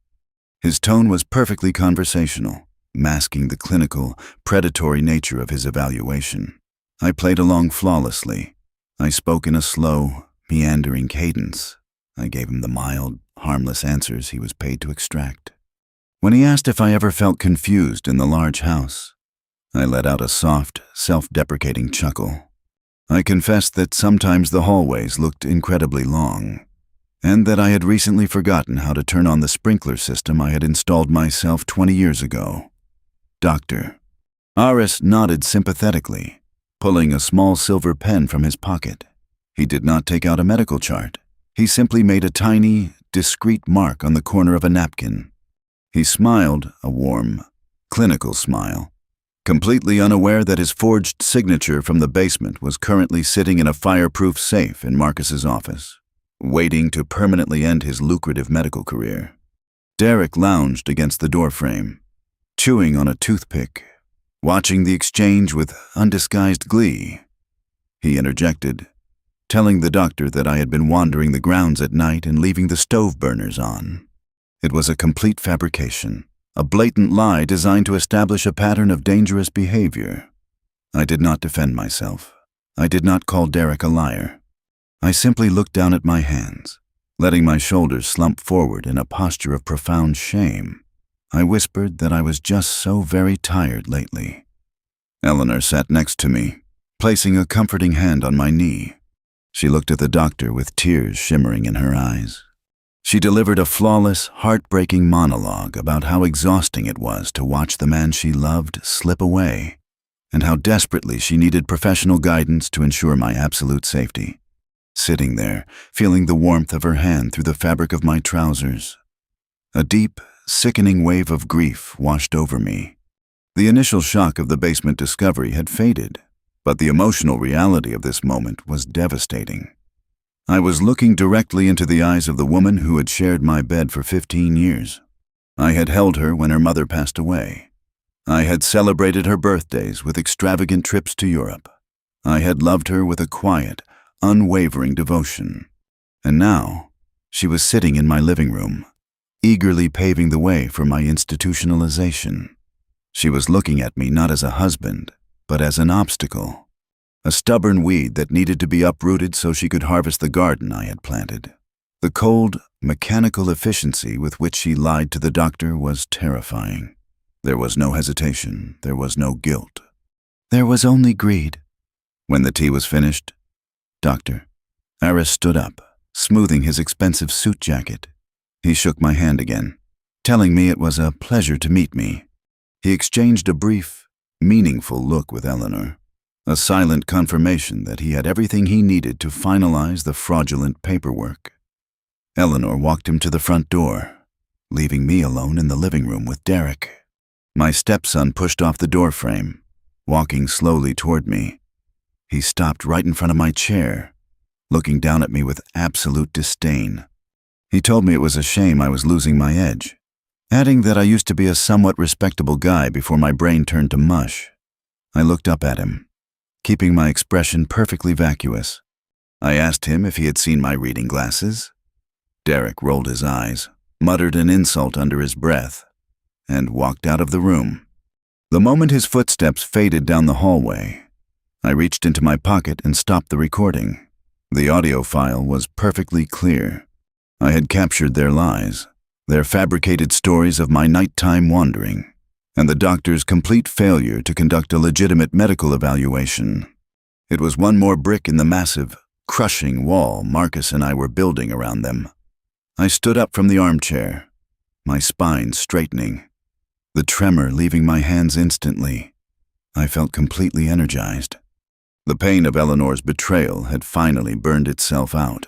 His tone was perfectly conversational, masking the clinical, predatory nature of his evaluation. I played along flawlessly. I spoke in a slow, meandering cadence. I gave him the mild, harmless answers he was paid to extract. When he asked if I ever felt confused in the large house, I let out a soft, self-deprecating chuckle. I confessed that sometimes the hallways looked incredibly long, and that I had recently forgotten how to turn on the sprinkler system I had installed myself 20 years ago. Dr. Aris nodded sympathetically, pulling a small silver pen from his pocket. He did not take out a medical chart. He simply made a tiny, discreet mark on the corner of a napkin. He smiled, a warm, clinical smile, completely unaware that his forged signature from the basement was currently sitting in a fireproof safe in Marcus's office, waiting to permanently end his lucrative medical career. Derek lounged against the doorframe, chewing on a toothpick, watching the exchange with undisguised glee. He interjected, telling the doctor that I had been wandering the grounds at night and leaving the stove burners on. It was a complete fabrication, a blatant lie designed to establish a pattern of dangerous behavior. I did not defend myself. I did not call Derek a liar. I simply looked down at my hands, letting my shoulders slump forward in a posture of profound shame. I whispered that I was just so very tired lately. Eleanor sat next to me, placing a comforting hand on my knee. She looked at the doctor with tears shimmering in her eyes. She delivered a flawless, heartbreaking monologue about how exhausting it was to watch the man she loved slip away, and how desperately she needed professional guidance to ensure my absolute safety. Sitting there, feeling the warmth of her hand through the fabric of my trousers, a deep, sickening wave of grief washed over me. The initial shock of the basement discovery had faded, but the emotional reality of this moment was devastating. I was looking directly into the eyes of the woman who had shared my bed for 15 years. I had held her when her mother passed away. I had celebrated her birthdays with extravagant trips to Europe. I had loved her with a quiet, unwavering devotion. And now, she was sitting in my living room, eagerly paving the way for my institutionalization. She was looking at me not as a husband, but as an obstacle, a stubborn weed that needed to be uprooted so she could harvest the garden I had planted. The cold, mechanical efficiency with which she lied to the doctor was terrifying. There was no hesitation, there was no guilt. There was only greed. When the tea was finished, Dr. Aris stood up, smoothing his expensive suit jacket. He shook my hand again, telling me it was a pleasure to meet me. He exchanged a brief, meaningful look with Eleanor, a silent confirmation that he had everything he needed to finalize the fraudulent paperwork. Eleanor walked him to the front door, leaving me alone in the living room with Derek. My stepson pushed off the doorframe, walking slowly toward me. He stopped right in front of my chair, looking down at me with absolute disdain. He told me it was a shame I was losing my edge, adding that I used to be a somewhat respectable guy before my brain turned to mush. I looked up at him, keeping my expression perfectly vacuous. I asked him if he had seen my reading glasses. Derek rolled his eyes, muttered an insult under his breath, and walked out of the room. The moment his footsteps faded down the hallway, I reached into my pocket and stopped the recording. The audio file was perfectly clear. I had captured their lies, their fabricated stories of my nighttime wandering, and the doctor's complete failure to conduct a legitimate medical evaluation. It was one more brick in the massive, crushing wall Marcus and I were building around them. I stood up from the armchair, my spine straightening, the tremor leaving my hands instantly. I felt completely energized. The pain of Eleanor's betrayal had finally burned itself out,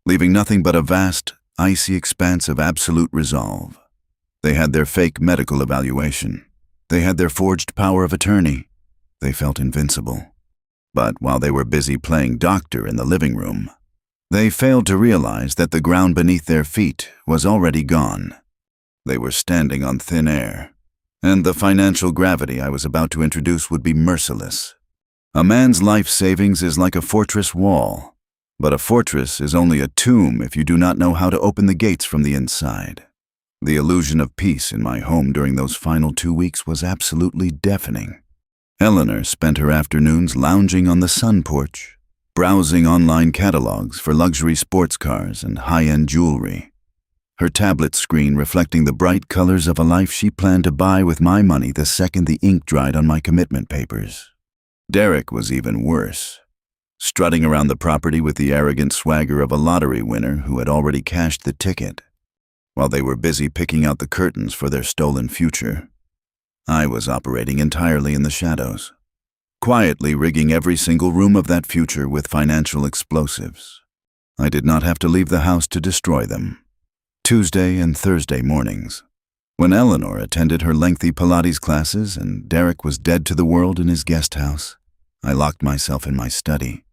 leaving nothing but a vast, icy expanse of absolute resolve. They had their fake medical evaluation. They had their forged power of attorney. They felt invincible. But while they were busy playing doctor in the living room, they failed to realize that the ground beneath their feet was already gone. They were standing on thin air, and the financial gravity I was about to introduce would be merciless. A man's life savings is like a fortress wall, but a fortress is only a tomb if you do not know how to open the gates from the inside. The illusion of peace in my home during those final 2 weeks was absolutely deafening. Eleanor spent her afternoons lounging on the sun porch, browsing online catalogs for luxury sports cars and high-end jewelry, her tablet screen reflecting the bright colors of a life she planned to buy with my money the second the ink dried on my commitment papers. Derek was even worse, strutting around the property with the arrogant swagger of a lottery winner who had already cashed the ticket. While they were busy picking out the curtains for their stolen future, I was operating entirely in the shadows, quietly rigging every single room of that future with financial explosives. I did not have to leave the house to destroy them. Tuesday and Thursday mornings, when Eleanor attended her lengthy Pilates classes and Derek was dead to the world in his guest house, I locked myself in my study.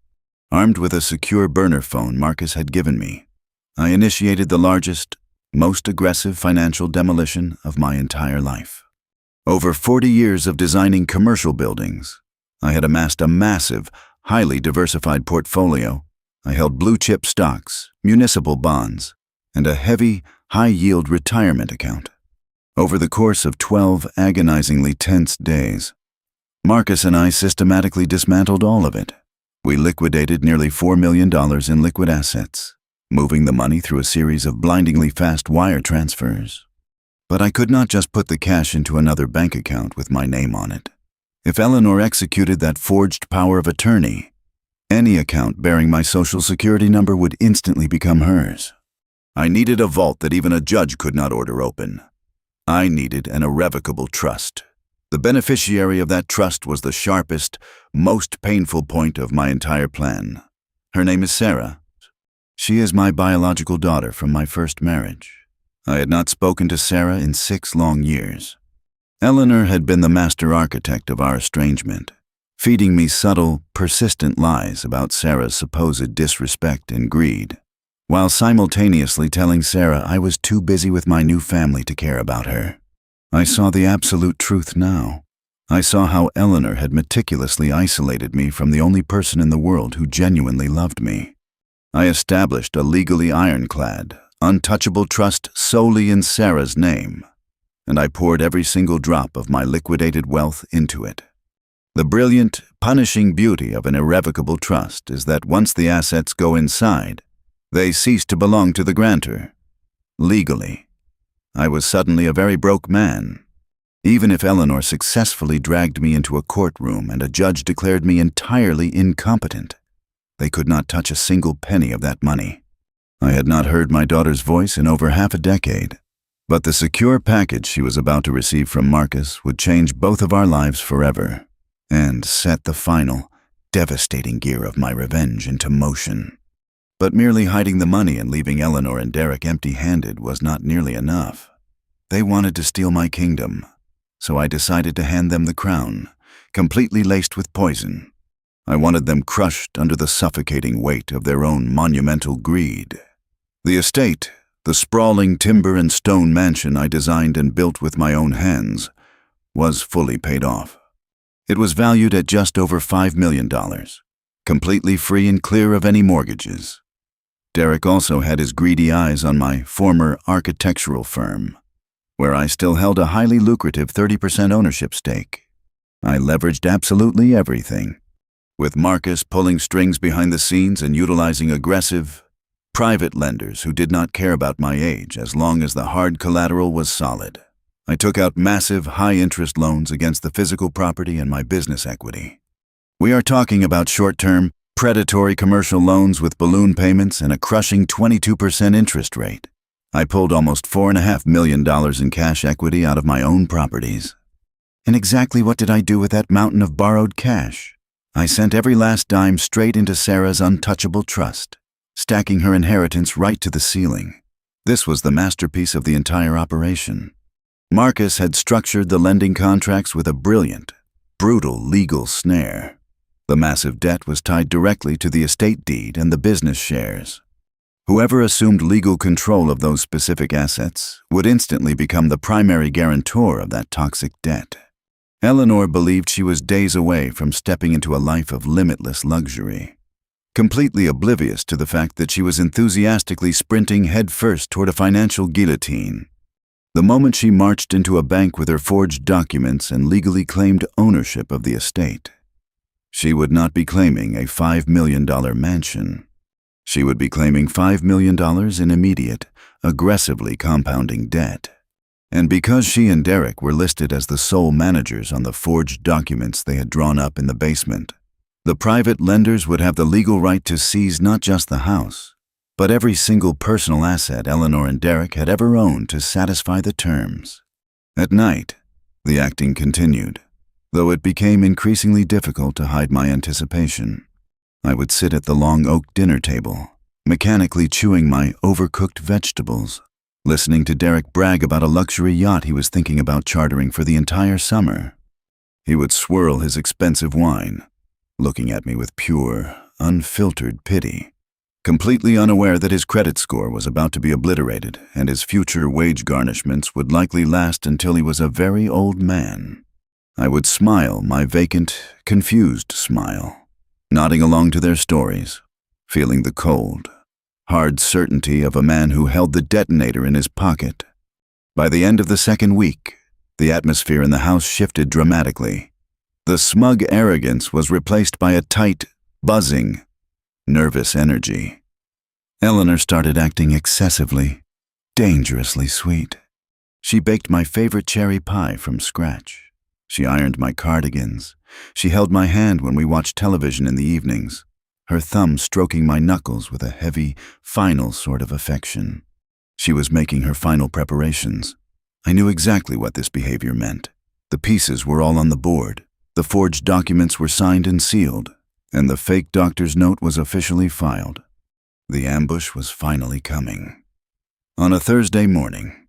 Armed with a secure burner phone Marcus had given me, I initiated the largest, most aggressive financial demolition of my entire life. Over 40 years of designing commercial buildings, I had amassed a massive, highly diversified portfolio. I held blue-chip stocks, municipal bonds, and a heavy, high-yield retirement account. Over the course of 12 agonizingly tense days, Marcus and I systematically dismantled all of it. We liquidated nearly $4 million in liquid assets, moving the money through a series of blindingly fast wire transfers. But I could not just put the cash into another bank account with my name on it. If Eleanor executed that forged power of attorney, any account bearing my social security number would instantly become hers. I needed a vault that even a judge could not order open. I needed an irrevocable trust. The beneficiary of that trust was the sharpest, most painful point of my entire plan. Her name is Sarah. She is my biological daughter from my first marriage. I had not spoken to Sarah in 6 long years. Eleanor had been the master architect of our estrangement, feeding me subtle, persistent lies about Sarah's supposed disrespect and greed, while simultaneously telling Sarah I was too busy with my new family to care about her. I saw the absolute truth now. I saw how Eleanor had meticulously isolated me from the only person in the world who genuinely loved me. I established a legally ironclad, untouchable trust solely in Sarah's name, and I poured every single drop of my liquidated wealth into it. The brilliant, punishing beauty of an irrevocable trust is that once the assets go inside, they cease to belong to the grantor. Legally, I was suddenly a very broke man. Even if Eleanor successfully dragged me into a courtroom and a judge declared me entirely incompetent, they could not touch a single penny of that money. I had not heard my daughter's voice in over half a decade, but the secure package she was about to receive from Marcus would change both of our lives forever and set the final, devastating gear of my revenge into motion. But merely hiding the money and leaving Eleanor and Derek empty-handed was not nearly enough. They wanted to steal my kingdom, so I decided to hand them the crown, completely laced with poison. I wanted them crushed under the suffocating weight of their own monumental greed. The estate, the sprawling timber and stone mansion I designed and built with my own hands, was fully paid off. It was valued at just over $5 million, completely free and clear of any mortgages. Derek also had his greedy eyes on my former architectural firm, where I still held a highly lucrative 30% ownership stake. I leveraged absolutely everything, with Marcus pulling strings behind the scenes and utilizing aggressive, private lenders who did not care about my age as long as the hard collateral was solid. I took out massive, high-interest loans against the physical property and my business equity. We are talking about short-term, predatory commercial loans with balloon payments and a crushing 22% interest rate. I pulled almost $4.5 million in cash equity out of my own properties. And exactly what did I do with that mountain of borrowed cash? I sent every last dime straight into Sarah's untouchable trust, stacking her inheritance right to the ceiling. This was the masterpiece of the entire operation. Marcus had structured the lending contracts with a brilliant, brutal legal snare. The massive debt was tied directly to the estate deed and the business shares. Whoever assumed legal control of those specific assets would instantly become the primary guarantor of that toxic debt. Eleanor believed she was days away from stepping into a life of limitless luxury, completely oblivious to the fact that she was enthusiastically sprinting headfirst toward a financial guillotine. The moment she marched into a bank with her forged documents and legally claimed ownership of the estate, she would not be claiming a $5 million mansion. She would be claiming $5 million in immediate, aggressively compounding debt. And because she and Derek were listed as the sole managers on the forged documents they had drawn up in the basement, the private lenders would have the legal right to seize not just the house, but every single personal asset Eleanor and Derek had ever owned to satisfy the terms. At night, the acting continued, though it became increasingly difficult to hide my anticipation. I would sit at the long oak dinner table, mechanically chewing my overcooked vegetables, listening to Derek brag about a luxury yacht he was thinking about chartering for the entire summer. He would swirl his expensive wine, looking at me with pure, unfiltered pity, completely unaware that his credit score was about to be obliterated and his future wage garnishments would likely last until he was a very old man. I would smile my vacant, confused smile, nodding along to their stories, feeling the cold, hard certainty of a man who held the detonator in his pocket. By the end of the second week, the atmosphere in the house shifted dramatically. The smug arrogance was replaced by a tight, buzzing, nervous energy. Eleanor started acting excessively, dangerously sweet. She baked my favorite cherry pie from scratch. She ironed my cardigans. She held my hand when we watched television in the evenings, her thumb stroking my knuckles with a heavy, final sort of affection. She was making her final preparations. I knew exactly what this behavior meant. The pieces were all on the board. The forged documents were signed and sealed, and the fake doctor's note was officially filed. The ambush was finally coming. On a Thursday morning,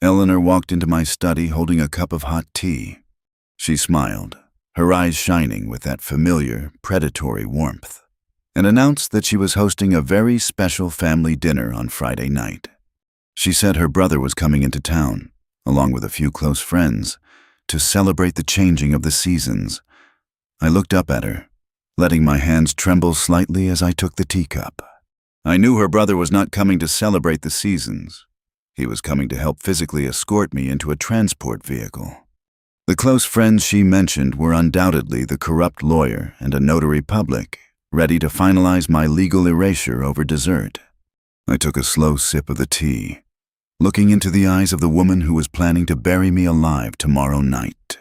Eleanor walked into my study holding a cup of hot tea. She smiled, her eyes shining with that familiar, predatory warmth, and announced that she was hosting a very special family dinner on Friday night. She said her brother was coming into town, along with a few close friends, to celebrate the changing of the seasons. I looked up at her, letting my hands tremble slightly as I took the teacup. I knew her brother was not coming to celebrate the seasons. He was coming to help physically escort me into a transport vehicle. The close friends she mentioned were undoubtedly the corrupt lawyer and a notary public, ready to finalize my legal erasure over dessert. I took a slow sip of the tea, looking into the eyes of the woman who was planning to bury me alive tomorrow night.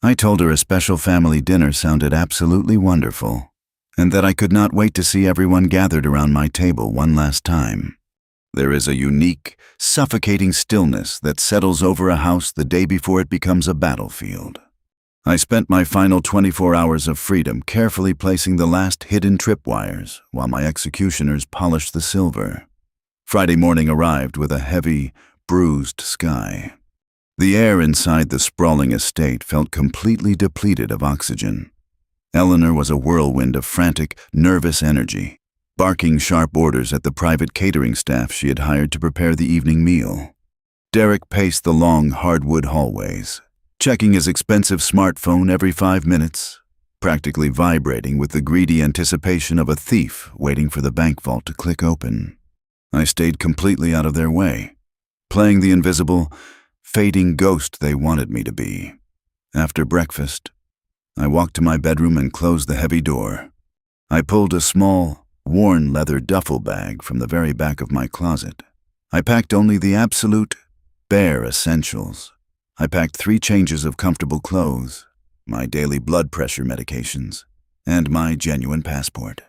I told her a special family dinner sounded absolutely wonderful, and that I could not wait to see everyone gathered around my table one last time. There is a unique, suffocating stillness that settles over a house the day before it becomes a battlefield. I spent my final 24 hours of freedom carefully placing the last hidden tripwires while my executioners polished the silver. Friday morning arrived with a heavy, bruised sky. The air inside the sprawling estate felt completely depleted of oxygen. Eleanor was a whirlwind of frantic, nervous energy, barking sharp orders at the private catering staff she had hired to prepare the evening meal. Derek paced the long hardwood hallways, checking his expensive smartphone every 5 minutes, practically vibrating with the greedy anticipation of a thief waiting for the bank vault to click open. I stayed completely out of their way, playing the invisible, fading ghost they wanted me to be. After breakfast, I walked to my bedroom and closed the heavy door. I pulled a small, worn leather duffel bag from the very back of my closet. I packed only the absolute, bare essentials. I packed 3 changes of comfortable clothes, my daily blood pressure medications, and my genuine passport.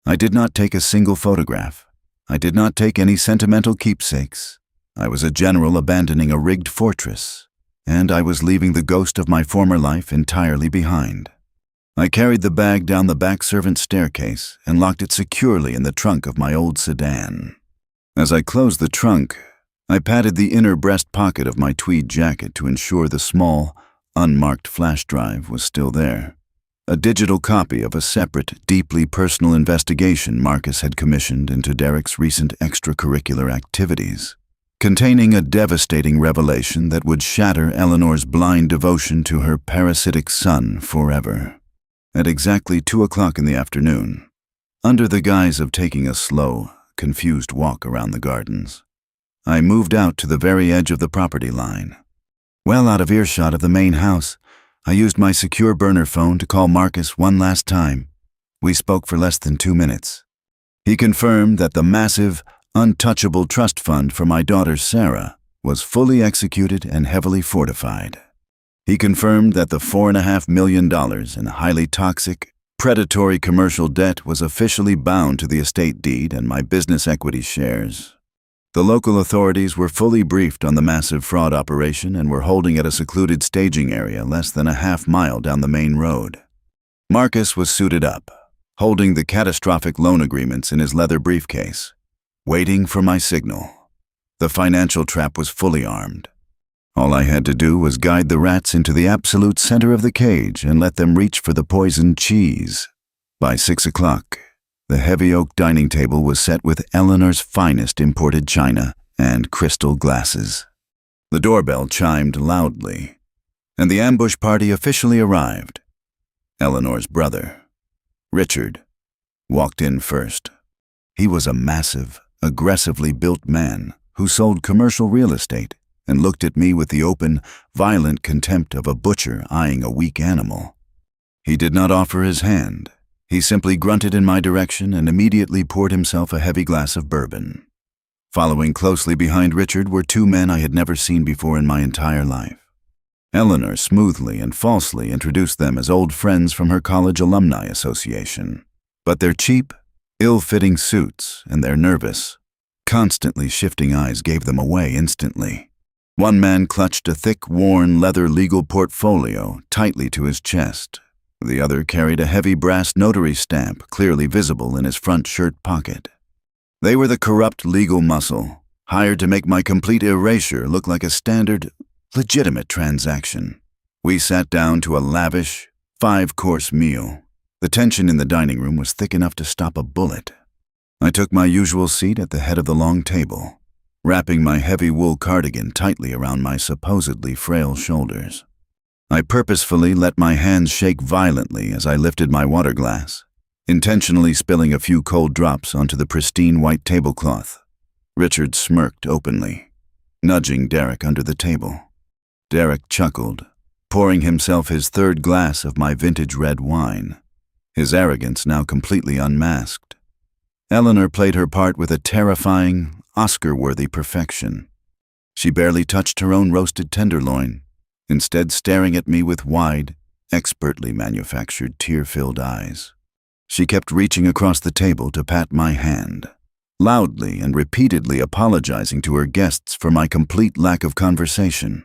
I did not take a single photograph. I did not take any sentimental keepsakes. I was a general abandoning a rigged fortress, and I was leaving the ghost of my former life entirely behind. I carried the bag down the back servant staircase and locked it securely in the trunk of my old sedan. As I closed the trunk, I patted the inner breast pocket of my tweed jacket to ensure the small, unmarked flash drive was still there. A digital copy of a separate, deeply personal investigation Marcus had commissioned into Derek's recent extracurricular activities, containing a devastating revelation that would shatter Eleanor's blind devotion to her parasitic son forever. At exactly 2 o'clock in the afternoon, under the guise of taking a slow, confused walk around the gardens, I moved out to the very edge of the property line. Well out of earshot of the main house, I used my secure burner phone to call Marcus one last time. We spoke for less than 2 minutes. He confirmed that the massive, untouchable trust fund for my daughter Sarah was fully executed and heavily fortified. He confirmed that the $4.5 million in highly toxic, predatory commercial debt was officially bound to the estate deed and my business equity shares. The local authorities were fully briefed on the massive fraud operation and were holding at a secluded staging area less than a half-mile down the main road. Marcus was suited up, holding the catastrophic loan agreements in his leather briefcase, waiting for my signal. The financial trap was fully armed. All I had to do was guide the rats into the absolute center of the cage and let them reach for the poisoned cheese. By 6 o'clock, the heavy oak dining table was set with Eleanor's finest imported china and crystal glasses. The doorbell chimed loudly, and the ambush party officially arrived. Eleanor's brother, Richard, walked in first. He was a massive, aggressively built man who sold commercial real estate and looked at me with the open, violent contempt of a butcher eyeing a weak animal. He did not offer his hand. He simply grunted in my direction and immediately poured himself a heavy glass of bourbon. Following closely behind Richard were 2 men I had never seen before in my entire life. Eleanor smoothly and falsely introduced them as old friends from her college alumni association. But their cheap, ill-fitting suits and their nervous, constantly shifting eyes gave them away instantly. One man clutched a thick, worn leather legal portfolio tightly to his chest. The other carried a heavy brass notary stamp clearly visible in his front shirt pocket. They were the corrupt legal muscle, hired to make my complete erasure look like a standard, legitimate transaction. We sat down to a lavish, 5-course meal. The tension in the dining room was thick enough to stop a bullet. I took my usual seat at the head of the long table, wrapping my heavy wool cardigan tightly around my supposedly frail shoulders. I purposefully let my hands shake violently as I lifted my water glass, intentionally spilling a few cold drops onto the pristine white tablecloth. Richard smirked openly, nudging Derek under the table. Derek chuckled, pouring himself his 3rd glass of my vintage red wine, his arrogance now completely unmasked. Eleanor played her part with a terrifying, Oscar-worthy perfection. She barely touched her own roasted tenderloin, instead staring at me with wide, expertly manufactured tear-filled eyes. She kept reaching across the table to pat my hand, loudly and repeatedly apologizing to her guests for my complete lack of conversation.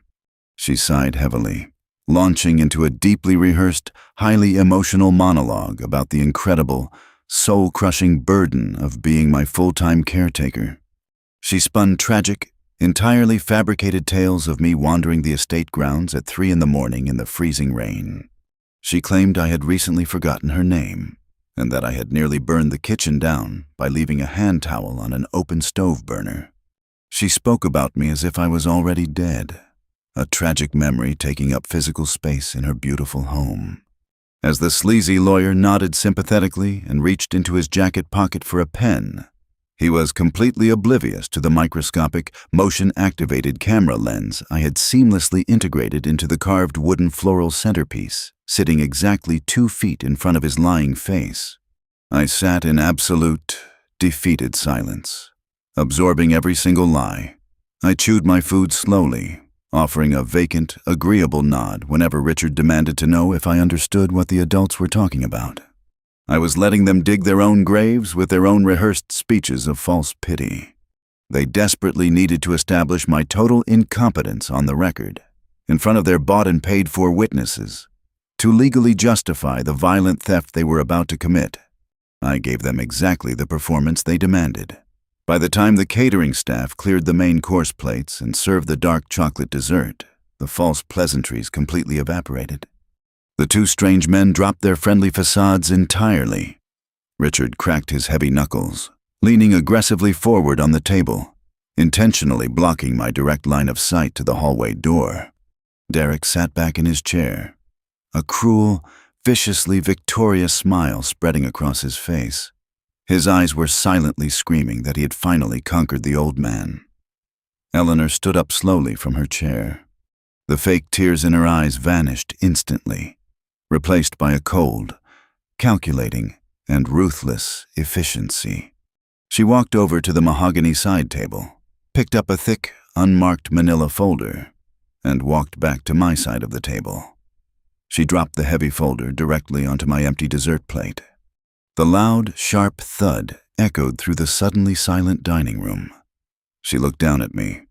She sighed heavily, launching into a deeply rehearsed, highly emotional monologue about the incredible, soul-crushing burden of being my full-time caretaker. She spun tragic, entirely fabricated tales of me wandering the estate grounds at 3 in the morning in the freezing rain. She claimed I had recently forgotten her name, and that I had nearly burned the kitchen down by leaving a hand towel on an open stove burner. She spoke about me as if I was already dead, a tragic memory taking up physical space in her beautiful home. As the sleazy lawyer nodded sympathetically and reached into his jacket pocket for a pen, he was completely oblivious to the microscopic, motion-activated camera lens I had seamlessly integrated into the carved wooden floral centerpiece, sitting exactly 2 feet in front of his lying face. I sat in absolute, defeated silence, absorbing every single lie. I chewed my food slowly, offering a vacant, agreeable nod whenever Richard demanded to know if I understood what the adults were talking about. I was letting them dig their own graves with their own rehearsed speeches of false pity. They desperately needed to establish my total incompetence on the record, in front of their bought and paid for witnesses, to legally justify the violent theft they were about to commit. I gave them exactly the performance they demanded. By the time the catering staff cleared the main course plates and served the dark chocolate dessert, the false pleasantries completely evaporated. The two strange men dropped their friendly facades entirely. Richard cracked his heavy knuckles, leaning aggressively forward on the table, intentionally blocking my direct line of sight to the hallway door. Derek sat back in his chair, a cruel, viciously victorious smile spreading across his face. His eyes were silently screaming that he had finally conquered the old man. Eleanor stood up slowly from her chair. The fake tears in her eyes vanished instantly, replaced by a cold, calculating, and ruthless efficiency. She walked over to the mahogany side table, picked up a thick, unmarked manila folder, and walked back to my side of the table. She dropped the heavy folder directly onto my empty dessert plate. The loud, sharp thud echoed through the suddenly silent dining room. She looked down at me,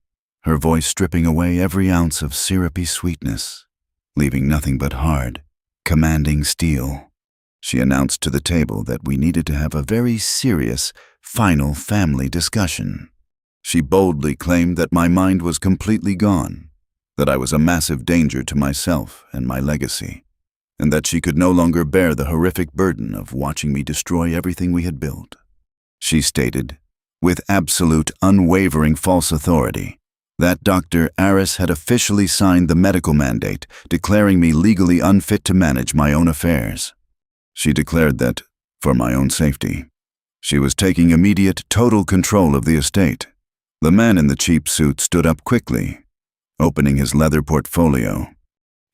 her voice stripping away every ounce of syrupy sweetness, leaving nothing but hard, commanding steel. She announced to the table that we needed to have a very serious, final family discussion. She boldly claimed that my mind was completely gone, that I was a massive danger to myself and my legacy, and that she could no longer bear the horrific burden of watching me destroy everything we had built. She stated, with absolute, unwavering false authority, that Dr. Aris had officially signed the medical mandate declaring me legally unfit to manage my own affairs. She declared that, for my own safety, she was taking immediate, total control of the estate. The man in the cheap suit stood up quickly, opening his leather portfolio.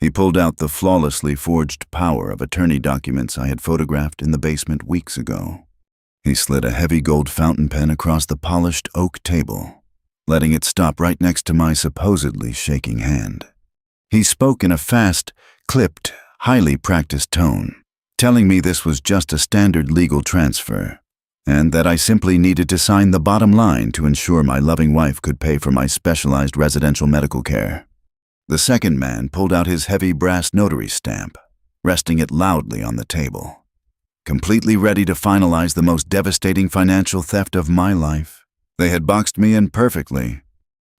He pulled out the flawlessly forged power of attorney documents I had photographed in the basement weeks ago. He slid a heavy gold fountain pen across the polished oak table, letting it stop right next to my supposedly shaking hand. He spoke in a fast, clipped, highly practiced tone, telling me this was just a standard legal transfer, and that I simply needed to sign the bottom line to ensure my loving wife could pay for my specialized residential medical care. The second man pulled out his heavy brass notary stamp, resting it loudly on the table. Completely ready to finalize the most devastating financial theft of my life, they had boxed me in perfectly.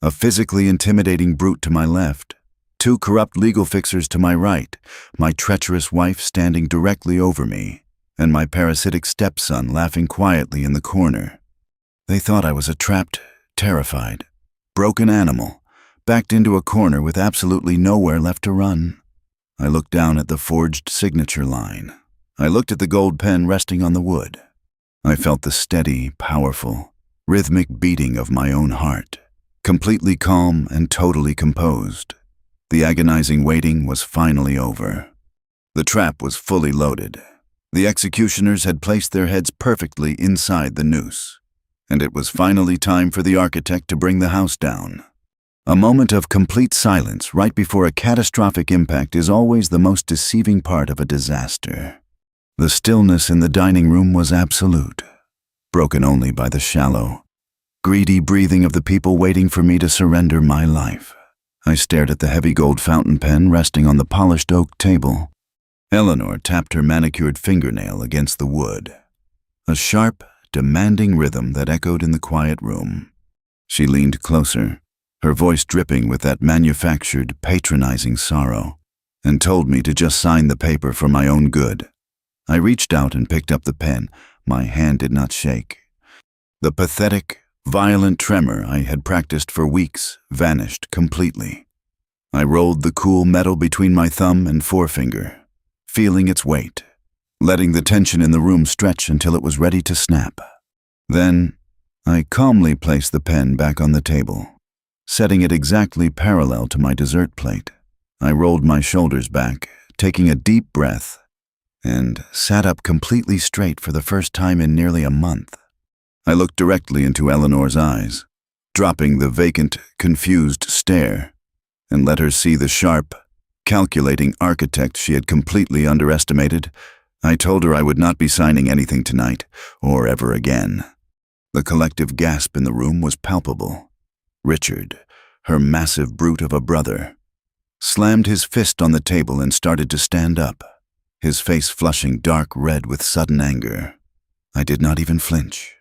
A physically intimidating brute to my left, two corrupt legal fixers to my right, my treacherous wife standing directly over me, and my parasitic stepson laughing quietly in the corner. They thought I was a trapped, terrified, broken animal, backed into a corner with absolutely nowhere left to run. I looked down at the forged signature line. I looked at the gold pen resting on the wood. I felt the steady, powerful, rhythmic beating of my own heart, completely calm and totally composed. The agonizing waiting was finally over. The trap was fully loaded. The executioners had placed their heads perfectly inside the noose, and it was finally time for the architect to bring the house down. A moment of complete silence right before a catastrophic impact is always the most deceiving part of a disaster. The stillness in the dining room was absolute, broken only by the shallow, greedy breathing of the people waiting for me to surrender my life. I stared at the heavy gold fountain pen resting on the polished oak table. Eleanor tapped her manicured fingernail against the wood, a sharp, demanding rhythm that echoed in the quiet room. She leaned closer, her voice dripping with that manufactured, patronizing sorrow, and told me to just sign the paper for my own good. I reached out and picked up the pen. My hand did not shake. The pathetic, violent tremor I had practiced for weeks vanished completely. I rolled the cool metal between my thumb and forefinger, feeling its weight, letting the tension in the room stretch until it was ready to snap. Then, I calmly placed the pen back on the table, setting it exactly parallel to my dessert plate. I rolled my shoulders back, taking a deep breath, and sat up completely straight for the first time in nearly a month. I looked directly into Eleanor's eyes, dropping the vacant, confused stare, and let her see the sharp, calculating architect she had completely underestimated I told her I would not be signing anything tonight, or ever again. The collective gasp in the room was palpable. Richard, her massive brute of a brother, slammed his fist on the table and started to stand up, his face flushing dark red with sudden anger. I did not even flinch.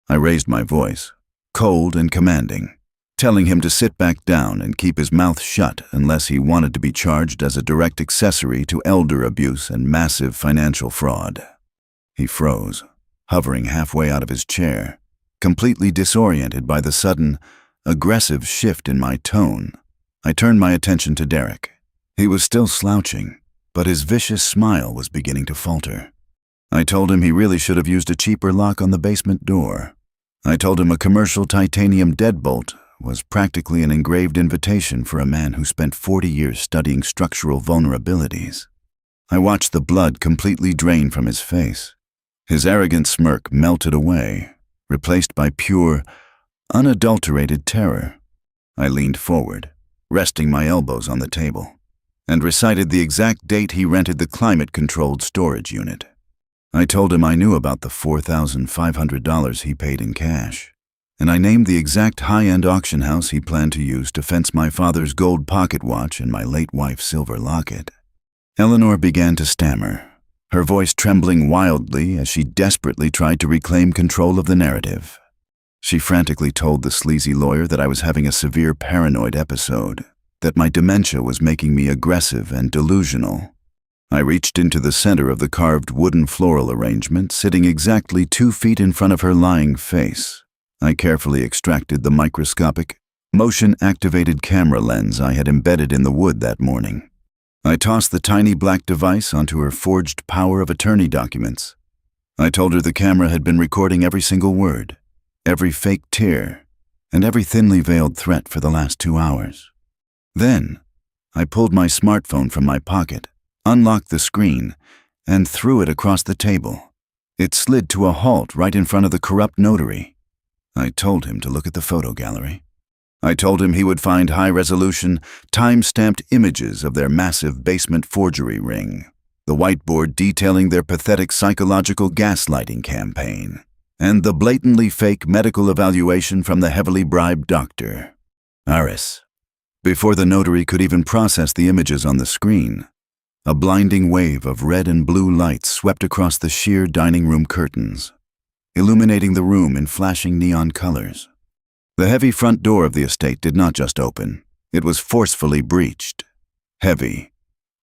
I raised my voice, cold and commanding, telling him to sit back down and keep his mouth shut unless he wanted to be charged as a direct accessory to elder abuse and massive financial fraud. He froze, hovering halfway out of his chair, completely disoriented by the sudden, aggressive shift in my tone. I turned my attention to Derek. He was still slouching, but his vicious smile was beginning to falter. I told him he really should have used a cheaper lock on the basement door. I told him a commercial titanium deadbolt was practically an engraved invitation for a man who spent 40 years studying structural vulnerabilities. I watched the blood completely drain from his face. His arrogant smirk melted away, replaced by pure, unadulterated terror. I leaned forward, resting my elbows on the table, and recited the exact date he rented the climate-controlled storage unit. I told him I knew about the $4,500 he paid in cash, and I named the exact high-end auction house he planned to use to fence my father's gold pocket watch and my late wife's silver locket. Eleanor began to stammer, her voice trembling wildly as she desperately tried to reclaim control of the narrative. She frantically told the sleazy lawyer that I was having a severe paranoid episode, that my dementia was making me aggressive and delusional. I reached into the center of the carved wooden floral arrangement, sitting exactly 2 feet in front of her lying face. I carefully extracted the microscopic, motion-activated camera lens I had embedded in the wood that morning. I tossed the tiny black device onto her forged power of attorney documents. I told her the camera had been recording every single word, every fake tear, and every thinly veiled threat for the last 2 hours. Then, I pulled my smartphone from my pocket, unlocked the screen, and threw it across the table. It slid to a halt right in front of the corrupt notary. I told him to look at the photo gallery. I told him he would find high-resolution, time-stamped images of their massive basement forgery ring, the whiteboard detailing their pathetic psychological gaslighting campaign, and the blatantly fake medical evaluation from the heavily bribed doctor, Aris. Before the notary could even process the images on the screen, a blinding wave of red and blue lights swept across the sheer dining room curtains, illuminating the room in flashing neon colors. The heavy front door of the estate did not just open, it was forcefully breached. Heavy,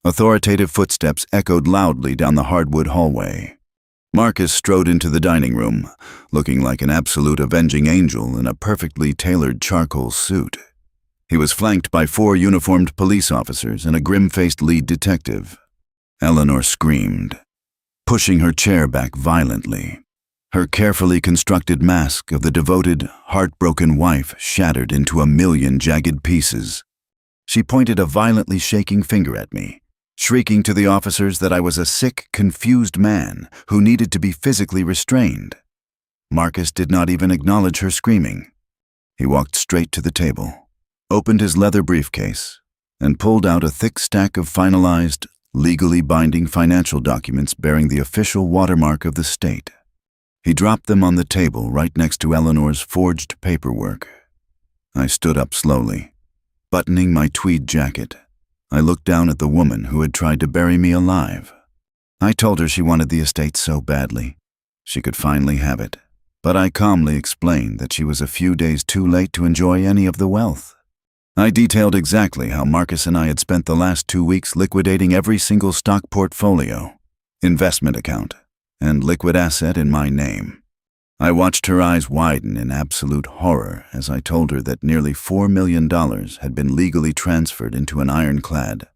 authoritative footsteps echoed loudly down the hardwood hallway. Marcus strode into the dining room, looking like an absolute avenging angel in a perfectly tailored charcoal suit. He was flanked by 4 uniformed police officers and a grim-faced lead detective. Eleanor screamed, pushing her chair back violently. Her carefully constructed mask of the devoted, heartbroken wife shattered into a million jagged pieces. She pointed a violently shaking finger at me, shrieking to the officers that I was a sick, confused man who needed to be physically restrained. Marcus did not even acknowledge her screaming. He walked straight to the table, opened his leather briefcase, and pulled out a thick stack of finalized, legally binding financial documents bearing the official watermark of the state. He dropped them on the table right next to Eleanor's forged paperwork. I stood up slowly, buttoning my tweed jacket. I looked down at the woman who had tried to bury me alive. I told her she wanted the estate so badly. She could finally have it, but I calmly explained that she was a few days too late to enjoy any of the wealth. I detailed exactly how Marcus and I had spent the last 2 weeks liquidating every single stock portfolio, investment account, and liquid asset in my name. I watched her eyes widen in absolute horror as I told her that nearly $4 million had been legally transferred into an ironclad,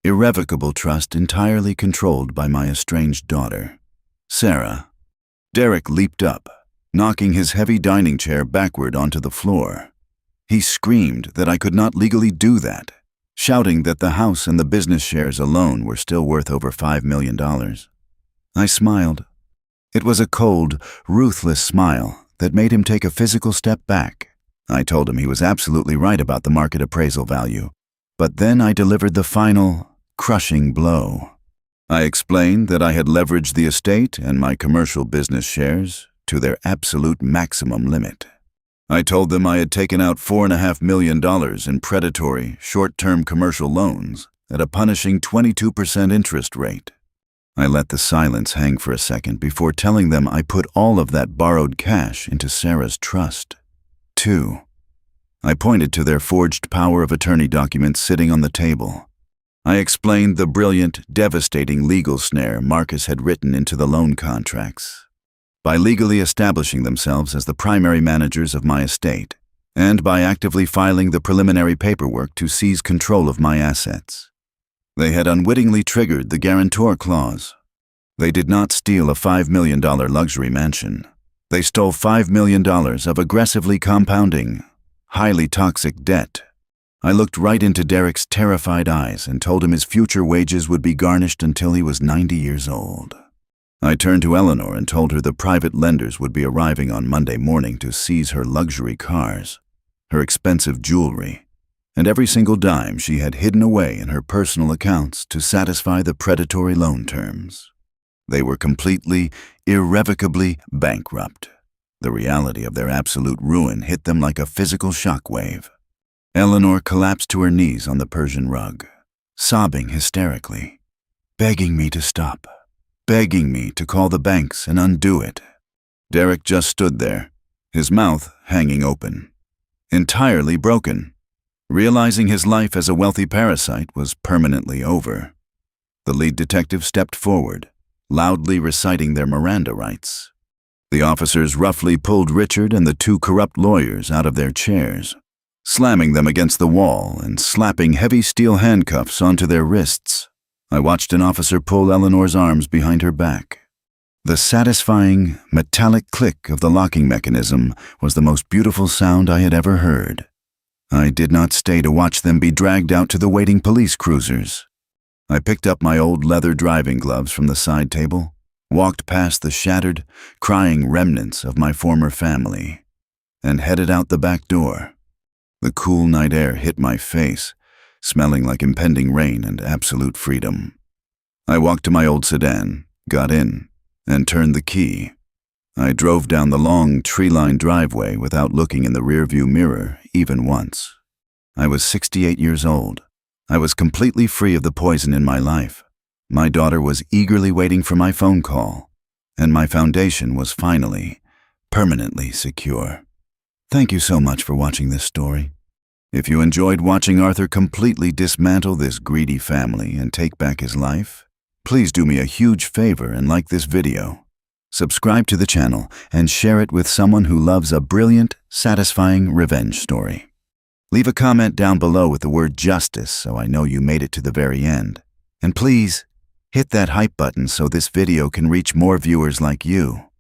irrevocable trust entirely controlled by my estranged daughter, Sarah. Derek leaped up, knocking his heavy dining chair backward onto the floor. He screamed that I could not legally do that, shouting that the house and the business shares alone were still worth over $5 million. I smiled. It was a cold, ruthless smile that made him take a physical step back. I told him he was absolutely right about the market appraisal value, but then I delivered the final, crushing blow. I explained that I had leveraged the estate and my commercial business shares to their absolute maximum limit. I told them I had taken out $4.5 million in predatory, short-term commercial loans at a punishing 22% interest rate. I let the silence hang for a second before telling them I put all of that borrowed cash into Sarah's trust. 2. I pointed to their forged power of attorney documents sitting on the table. I explained the brilliant, devastating legal snare Marcus had written into the loan contracts. By legally establishing themselves as the primary managers of my estate, and by actively filing the preliminary paperwork to seize control of my assets, they had unwittingly triggered the guarantor clause. They did not steal a $5 million luxury mansion. They stole $5 million of aggressively compounding, highly toxic debt. I looked right into Derek's terrified eyes and told him his future wages would be garnished until he was 90 years old. I turned to Eleanor and told her the private lenders would be arriving on Monday morning to seize her luxury cars, her expensive jewelry, and every single dime she had hidden away in her personal accounts to satisfy the predatory loan terms. They were completely, irrevocably bankrupt. The reality of their absolute ruin hit them like a physical shockwave. Eleanor collapsed to her knees on the Persian rug, sobbing hysterically, begging me to stop, begging me to call the banks and undo it. Derek just stood there, his mouth hanging open, entirely broken, realizing his life as a wealthy parasite was permanently over. The lead detective stepped forward, loudly reciting their Miranda rights. The officers roughly pulled Richard and the 2 corrupt lawyers out of their chairs, slamming them against the wall and slapping heavy steel handcuffs onto their wrists. I watched an officer pull Eleanor's arms behind her back. The satisfying, metallic click of the locking mechanism was the most beautiful sound I had ever heard. I did not stay to watch them be dragged out to the waiting police cruisers. I picked up my old leather driving gloves from the side table, walked past the shattered, crying remnants of my former family, and headed out the back door. The cool night air hit my face, smelling like impending rain and absolute freedom. I walked to my old sedan, got in, and turned the key. I drove down the long, tree-lined driveway without looking in the rearview mirror even once. I was 68 years old. I was completely free of the poison in my life. My daughter was eagerly waiting for my phone call, and my foundation was finally, permanently secure. Thank you so much for watching this story. If you enjoyed watching Arthur completely dismantle this greedy family and take back his life, please do me a huge favor and like this video. Subscribe to the channel and share it with someone who loves a brilliant, satisfying revenge story. Leave a comment down below with the word justice so I know you made it to the very end. And please, hit that hype button so this video can reach more viewers like you.